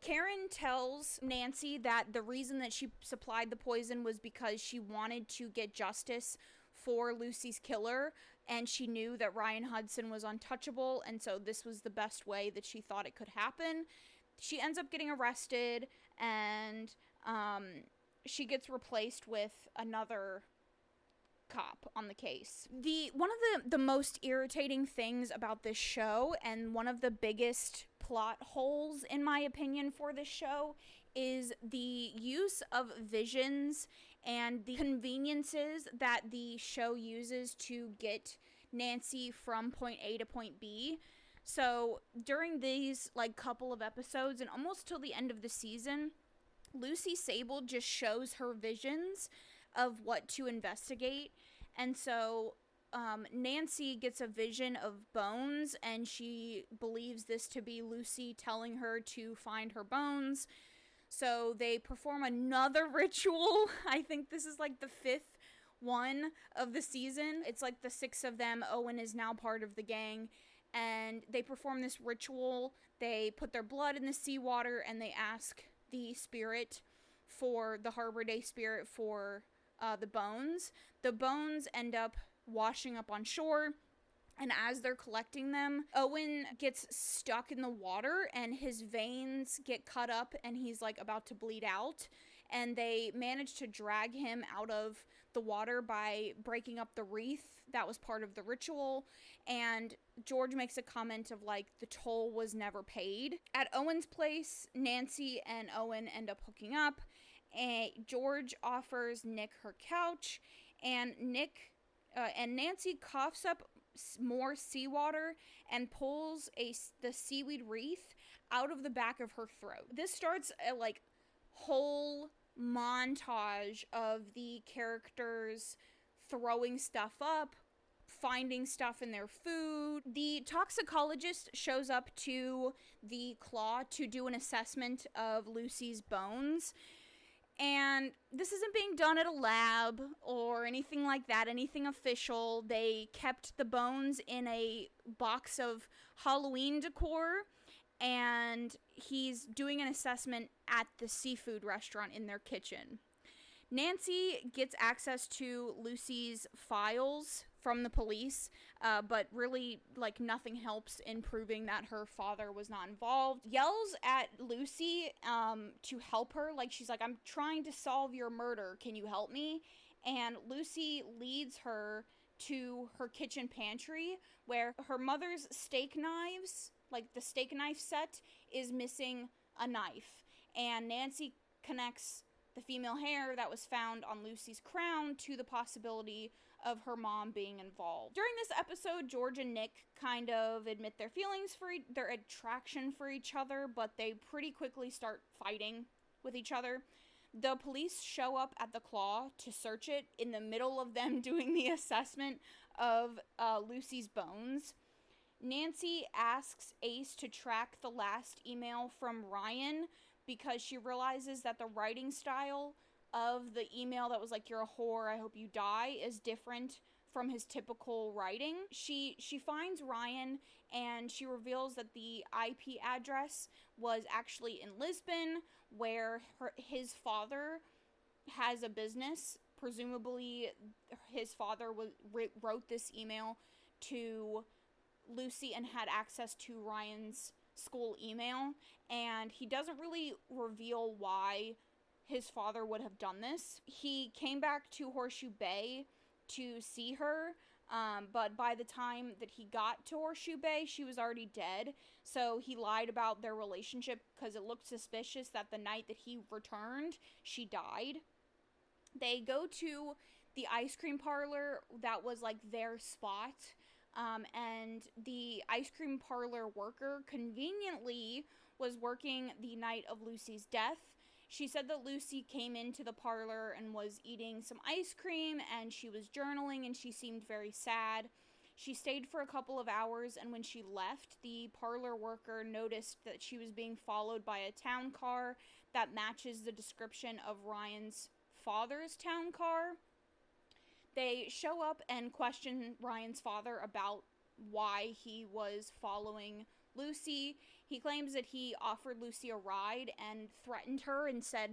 Karen tells Nancy that the reason that she supplied the poison was because she wanted to get justice for Lucy's killer, and she knew that Ryan Hudson was untouchable, and so this was the best way that she thought it could happen. She ends up getting arrested, and she gets replaced with another cop on the case. One of the most irritating things about this show, and one of the biggest plot holes in my opinion for this show, is the use of visions and the conveniences that the show uses to get Nancy from point A to point B. So during these couple of episodes and almost till the end of the season, Lucy Sable just shows her visions of what to investigate. And so Nancy gets a vision of bones, and she believes this to be Lucy telling her to find her bones. So they perform another ritual. I think this is the 5th one of the season. It's the 6 of them. Owen is now part of the gang, and they perform this ritual. They put their blood in the seawater, and they ask the spirit for the Harbor Day spirit for the bones. The bones end up washing up on shore. And as they're collecting them, Owen gets stuck in the water and his veins get cut up and he's like about to bleed out. And they manage to drag him out of the water by breaking up the wreath that was part of the ritual. And George makes a comment of like, the toll was never paid. At Owen's place, Nancy and Owen end up hooking up. And George offers Nick her couch, and Nancy coughs up more seawater and pulls the seaweed wreath out of the back of her throat. This starts a like whole montage of the characters throwing stuff up, finding stuff in their food. The toxicologist shows up to the claw to do an assessment of Lucy's bones. And this isn't being done at a lab or anything like that, anything official. They kept the bones in a box of Halloween decor, and he's doing an assessment at the seafood restaurant in their kitchen. Nancy gets access to Lucy's files from the police, but really, like, nothing helps in proving that her father was not involved. Yells at Lucy to help her. Like, she's like, I'm trying to solve your murder. Can you help me? And Lucy leads her to her kitchen pantry, where her mother's steak knives, like the steak knife set, is missing a knife. And Nancy connects the female hair that was found on Lucy's crown to the possibility of her mom being involved. During this episode, George and Nick kind of admit their feelings for their attraction for each other, but they pretty quickly start fighting with each other. The police show up at the claw to search it in the middle of them doing the assessment of Lucy's bones. Nancy asks Ace to track the last email from Ryan because she realizes that the writing style of the email that was like, you're a whore, I hope you die, is different from his typical writing. She finds Ryan and she reveals that the IP address was actually in Lisbon, where his father has a business. Presumably his father wrote this email to Lucy and had access to Ryan's school email, and he doesn't really reveal why his father would have done this. He came back to Horseshoe Bay to see her, but by the time that he got to Horseshoe Bay, she was already dead. So he lied about their relationship because it looked suspicious that the night that he returned, she died. They go to the ice cream parlor that was like their spot, and the ice cream parlor worker conveniently was working the night of Lucy's death. She said that Lucy came into the parlor and was eating some ice cream, and she was journaling, and she seemed very sad. She stayed for a couple of hours, and when she left, the parlor worker noticed that she was being followed by a town car that matches the description of Ryan's father's town car. They show up and question Ryan's father about why he was following Lucy. He claims that he offered Lucy a ride and threatened her and said,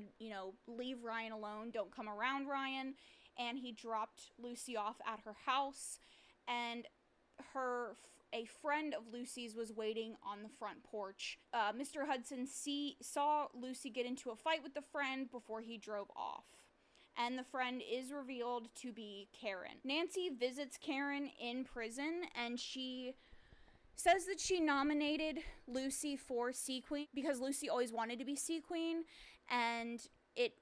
leave Ryan alone, don't come around Ryan. And he dropped Lucy off at her house, and a friend of Lucy's was waiting on the front porch. Mr. Hudson saw Lucy get into a fight with the friend before he drove off. And the friend is revealed to be Karen. Nancy visits Karen in prison, and she says that she nominated Lucy for Sea Queen because Lucy always wanted to be Sea Queen, and it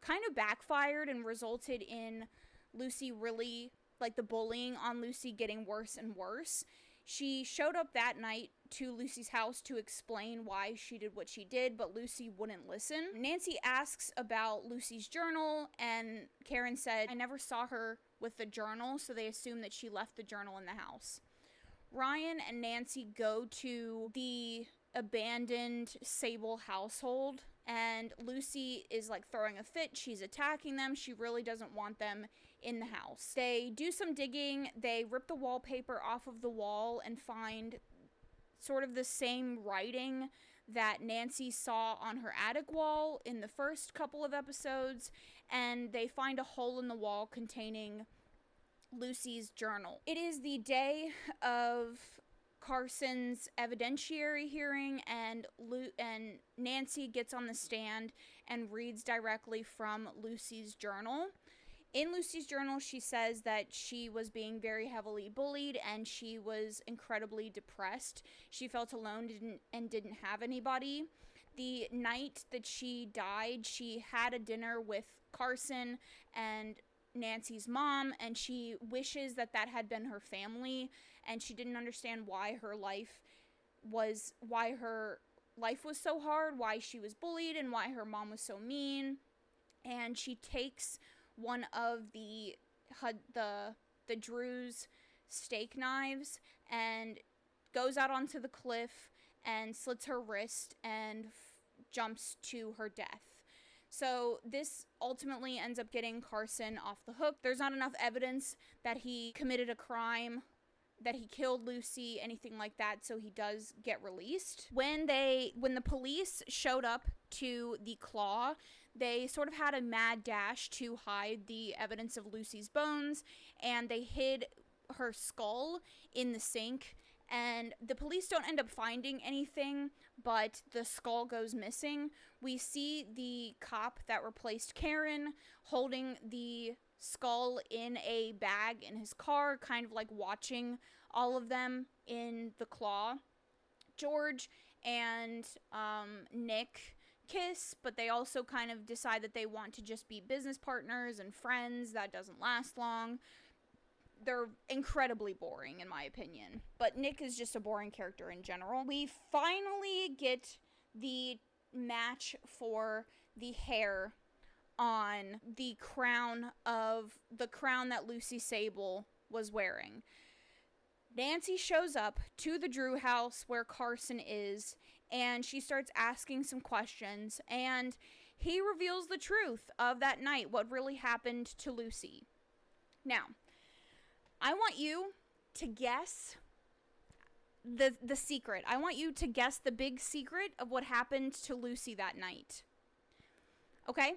kind of backfired and resulted in Lucy really, like, the bullying on Lucy getting worse and worse. She showed up that night to Lucy's house to explain why she did what she did, but Lucy wouldn't listen. Nancy asks about Lucy's journal, and Karen said, I never saw her with the journal, so they assume that she left the journal in the house. Ryan and Nancy go to the abandoned Sable household, and Lucy is like throwing a fit. She's attacking them. She really doesn't want them in the house. They do some digging. They rip the wallpaper off of the wall and find sort of the same writing that Nancy saw on her attic wall in the first couple of episodes, and they find a hole in the wall containing Lucy's journal. It is the day of Carson's evidentiary hearing, and Nancy gets on the stand and reads directly from Lucy's journal. In Lucy's journal, she says that she was being very heavily bullied and she was incredibly depressed. She felt alone and didn't have anybody. The night that she died, she had a dinner with Carson and Nancy's mom, and she wishes that had been her family, and she didn't understand why her life was so hard, why she was bullied, and why her mom was so mean. And she takes one of the Drew's steak knives and goes out onto the cliff and slits her wrist and jumps to her death. So this ultimately ends up getting Carson off the hook. There's not enough evidence that he committed a crime, that he killed Lucy, anything like that, so he does get released. When the police showed up to the Claw, they sort of had a mad dash to hide the evidence of Lucy's bones, and they hid her skull in the sink. And the police don't end up finding anything, but the skull goes missing. We see the cop that replaced Karen holding the skull in a bag in his car, kind of like watching all of them in the Claw. George and Nick kiss, but they also kind of decide that they want to just be business partners and friends. That doesn't last long. They're incredibly boring, in my opinion. But Nick is just a boring character in general. We finally get the match for the hair on the crown that Lucy Sable was wearing. Nancy shows up to the Drew house where Carson is, and she starts asking some questions, and he reveals the truth of that night, what really happened to Lucy. Now, I want you to guess the secret. I want you to guess the big secret of what happened to Lucy that night. Okay?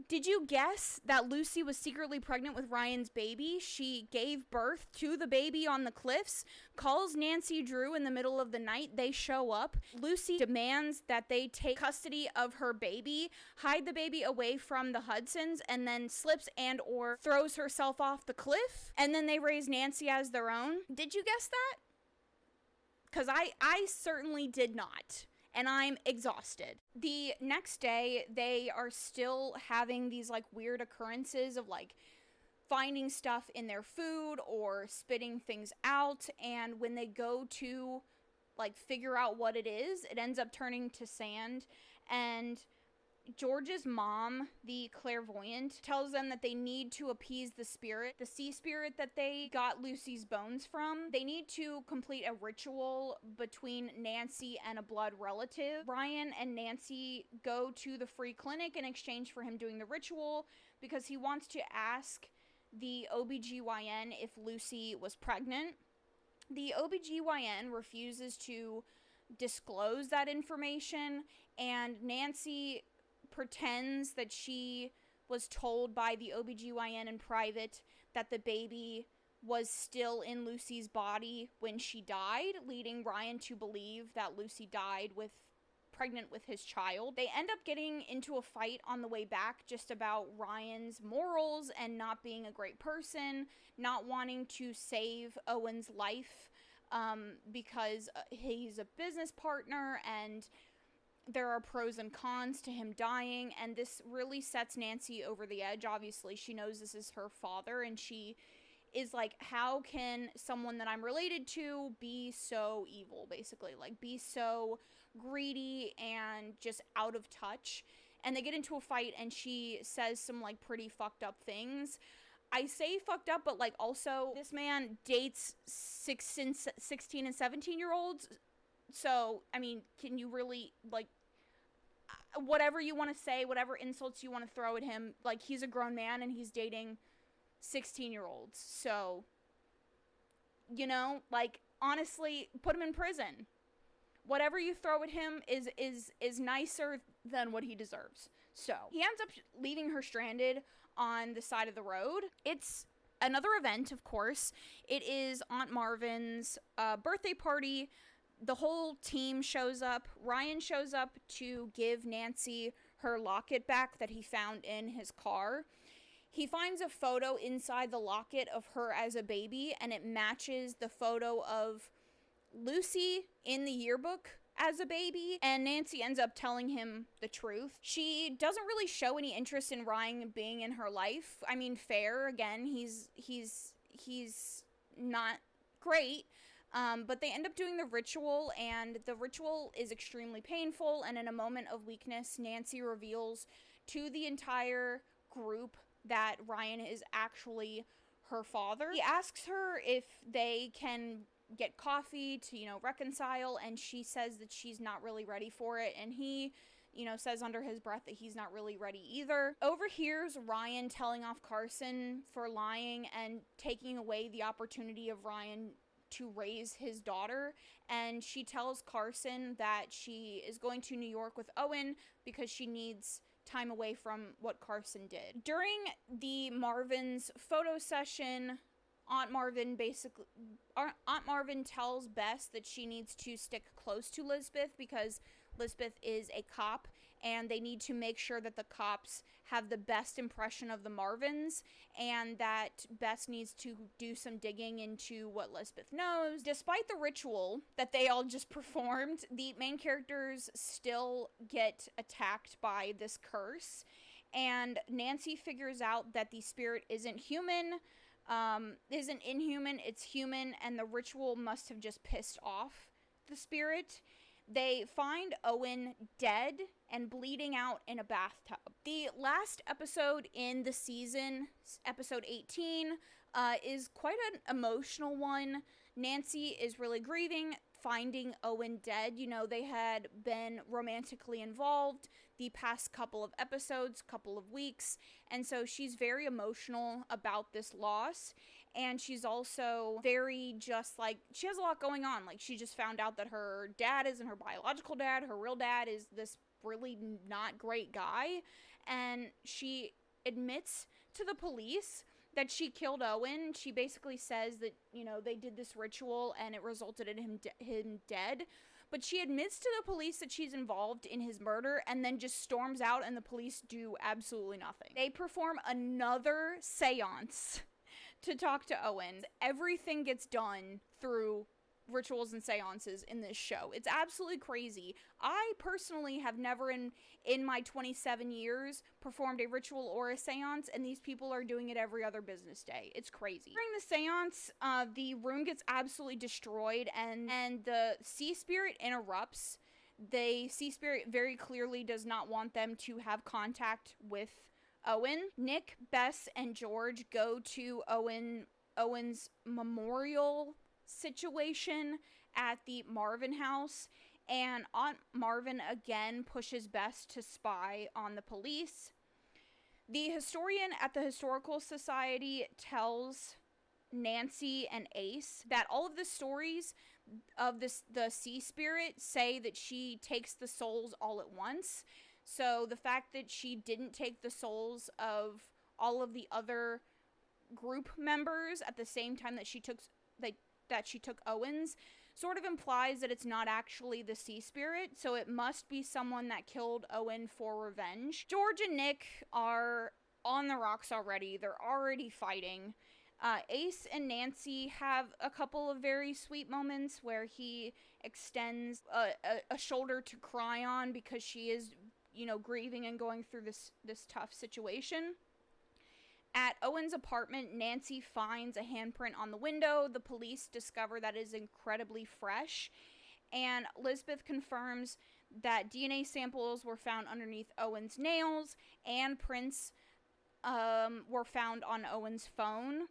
Did you guess that Lucy was secretly pregnant with Ryan's baby? She gave birth to the baby on the cliffs, calls Nancy Drew in the middle of the night. They show up. Lucy demands that they take custody of her baby, hide the baby away from the Hudsons, and then slips and or throws herself off the cliff. And then they raise Nancy as their own. Did you guess that? Because I certainly did not. And I'm exhausted. The next day, they are still having these, like, weird occurrences of, like, finding stuff in their food or spitting things out. And when they go to, like, figure out what it is, it ends up turning to sand. And George's mom, the clairvoyant, tells them that they need to appease the spirit, the sea spirit that they got Lucy's bones from. They need to complete a ritual between Nancy and a blood relative. Ryan and Nancy go to the free clinic in exchange for him doing the ritual because he wants to ask the OBGYN if Lucy was pregnant. The OBGYN refuses to disclose that information, and Nancy pretends that she was told by the OBGYN in private that the baby was still in Lucy's body when she died, leading Ryan to believe that Lucy died pregnant with his child. They end up getting into a fight on the way back just about Ryan's morals and not being a great person, not wanting to save Owen's life because he's a business partner, and there are pros and cons to him dying, and this really sets Nancy over the edge. Obviously, she knows this is her father, and she is like, how can someone that I'm related to be so evil, basically? Like, be so greedy and just out of touch. And they get into a fight, and she says some, like, pretty fucked up things. I say fucked up, but, like, also, this man dates 16 and 17-year-olds. So, I mean, can you really, like, whatever you want to say, whatever insults you want to throw at him, like, he's a grown man and he's dating 16-year-olds. So, you know, like, honestly, put him in prison. Whatever you throw at him is nicer than what he deserves. So, he ends up leaving her stranded on the side of the road. It's another event, of course. It is Aunt Marvin's birthday party. The whole team shows up. Ryan shows up to give Nancy her locket back that he found in his car. He finds a photo inside the locket of her as a baby, and it matches the photo of Lucy in the yearbook as a baby, and Nancy ends up telling him the truth. She doesn't really show any interest in Ryan being in her life. I mean, fair, again, he's not great, but they end up doing the ritual, and the ritual is extremely painful, and in a moment of weakness, Nancy reveals to the entire group that Ryan is actually her father. He asks her if they can get coffee to, reconcile, and she says that she's not really ready for it, and he, says under his breath that he's not really ready either. Overhears Ryan telling off Carson for lying and taking away the opportunity of Ryan to raise his daughter, and she tells Carson that she is going to New York with Owen because she needs time away from what Carson did. During the Marvin's photo session, Aunt Marvin tells Bess that she needs to stick close to Lisbeth because Lisbeth is a cop, and they need to make sure that the cops have the best impression of the Marvins, and that Bess needs to do some digging into what Lisbeth knows. Despite the ritual that they all just performed, the main characters still get attacked by this curse, and Nancy figures out that the spirit isn't inhuman, it's human, and the ritual must have just pissed off the spirit. They find Owen dead and bleeding out in a bathtub. The last episode in the season, episode 18, is quite an emotional one. Nancy is really grieving, finding Owen dead. They had been romantically involved the past couple of episodes, couple of weeks, and so she's very emotional about this loss. And she's also very she has a lot going on. Like, she just found out that her dad isn't her biological dad. Her real dad is this really not great guy. And she admits to the police that she killed Owen. She basically says that, they did this ritual and it resulted in him dead. But she admits to the police that she's involved in his murder and then just storms out, and the police do absolutely nothing. They perform another seance to talk to Owen. Everything gets done through rituals and seances in this show. It's absolutely crazy. I personally have never in my 27 years performed a ritual or a seance, and these people are doing it every other business day. It's crazy. During the seance, the room gets absolutely destroyed, and the sea spirit interrupts. The sea spirit very clearly does not want them to have contact with Owen. Nick, Bess, and George go to Owen's memorial situation at the Marvin house, and Aunt Marvin again pushes Bess to spy on the police. The historian at the Historical Society tells Nancy and Ace that all of the stories of the sea spirit say that she takes the souls all at once. So the fact that she didn't take the souls of all of the other group members at the same time that she took Owen's sort of implies that it's not actually the sea spirit, so it must be someone that killed Owen for revenge. George and Nick are on the rocks already. They're already fighting. Ace and Nancy have a couple of very sweet moments where he extends a shoulder to cry on because she is, grieving and going through this tough situation. At Owen's apartment, Nancy finds a handprint on the window. The police discover that it is incredibly fresh, and Lisbeth confirms that DNA samples were found underneath Owen's nails, and prints were found on Owen's phone.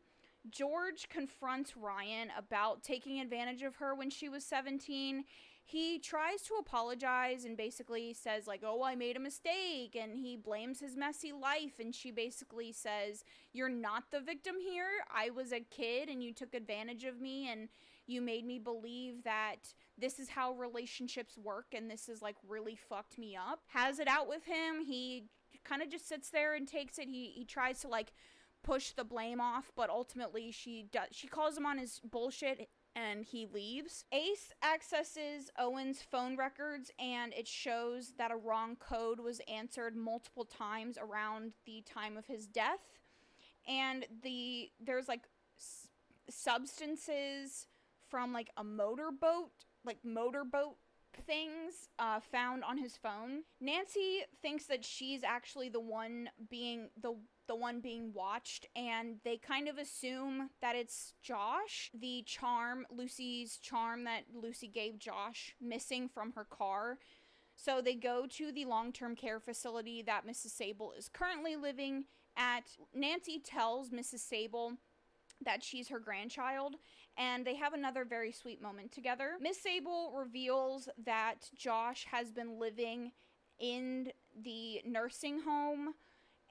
George confronts Ryan about taking advantage of her when she was 17. He tries to apologize and basically says, oh, I made a mistake, and he blames his messy life, and she basically says, you're not the victim here. I was a kid, and you took advantage of me, and you made me believe that this is how relationships work, and this is, really fucked me up. Has it out with him. He kind of just sits there and takes it. He tries to, push the blame off, but ultimately she calls him on his bullshit and he leaves. Ace accesses Owen's phone records and it shows that a wrong code was answered multiple times around the time of his death. And there's like substances from like a motorboat things found on his phone. Nancy thinks that she's actually the one being the one being watched, and they kind of assume that it's Josh, Lucy's charm that Lucy gave Josh, missing from her car. So they go to the long-term care facility that Mrs. Sable is currently living at. Nancy tells Mrs. Sable that she's her grandchild, and they have another very sweet moment together. Miss Sable reveals that Josh has been living in the nursing home,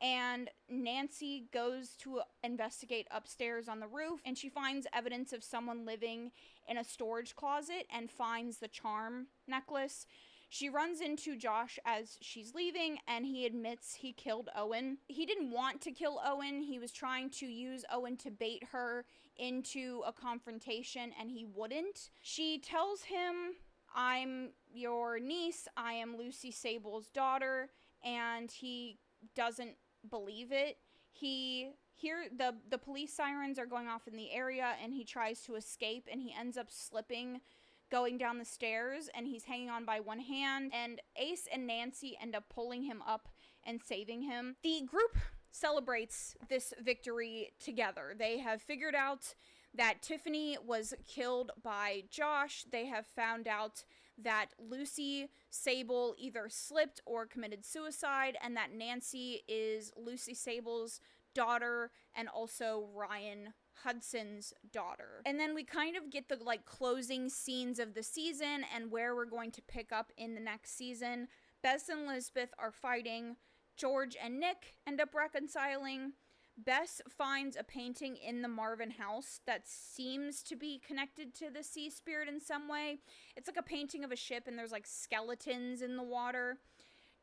and Nancy goes to investigate upstairs on the roof, and she finds evidence of someone living in a storage closet and finds the charm necklace. She runs into Josh as she's leaving, and he admits he killed Owen. He didn't want to kill Owen. He was trying to use Owen to bait her into a confrontation, and he wouldn't. She tells him, "I'm your niece. I am Lucy Sable's daughter," and he doesn't believe it. The police sirens are going off in the area, and he tries to escape, and he ends up slipping going down the stairs, and he's hanging on by one hand, and Ace and Nancy end up pulling him up and saving him. The group celebrates this victory together. They have figured out that Tiffany was killed by Josh. They have found out that Lucy Sable either slipped or committed suicide, and that Nancy is Lucy Sable's daughter and also Ryan Hudson's daughter. And then we kind of get the closing scenes of the season and where we're going to pick up in the next season. Bess and Elizabeth are fighting. George and Nick end up reconciling. Bess finds a painting in the Marvin house that seems to be connected to the sea spirit in some way. It's like a painting of a ship, and there's skeletons in the water.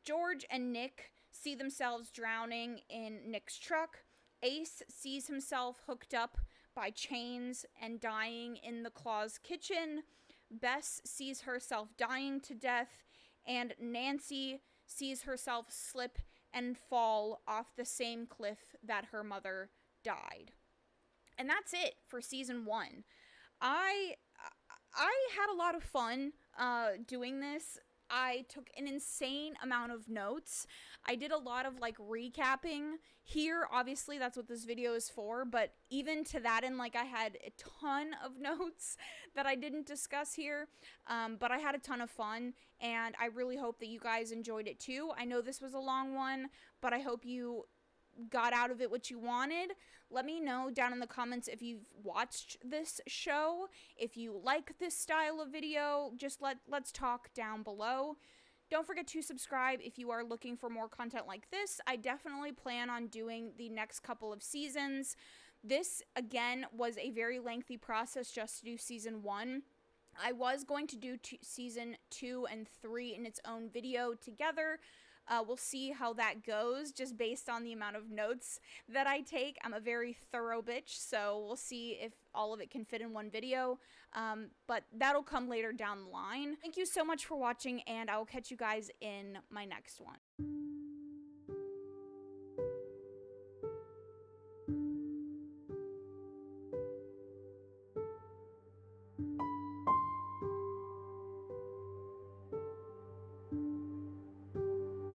George and Nick see themselves drowning in Nick's truck. Ace sees himself hooked up by chains and dying in the Claw's kitchen. Bess sees herself dying to death, and Nancy sees herself slip and fall off the same cliff that her mother died. And that's it for season 1. I had a lot of fun doing this. I took an insane amount of notes. I did a lot of recapping here. Obviously, that's what this video is for, but even to that end, I had a ton of notes that I didn't discuss here, but I had a ton of fun, and I really hope that you guys enjoyed it too. I know this was a long one, but I hope you got out of it what you wanted. Let me know down in the comments if you've watched this show, if you like this style of video. Just let's talk down below. Don't forget to subscribe if you are looking for more content like this. I definitely plan on doing the next couple of seasons. This, again, was a very lengthy process just to do season 1. I was going to do season 2 and 3 in its own video together. We'll see how that goes, just based on the amount of notes that I take. I'm a very thorough bitch, so we'll see if all of it can fit in one video, but that'll come later down the line. Thank you so much for watching, and I will catch you guys in my next one.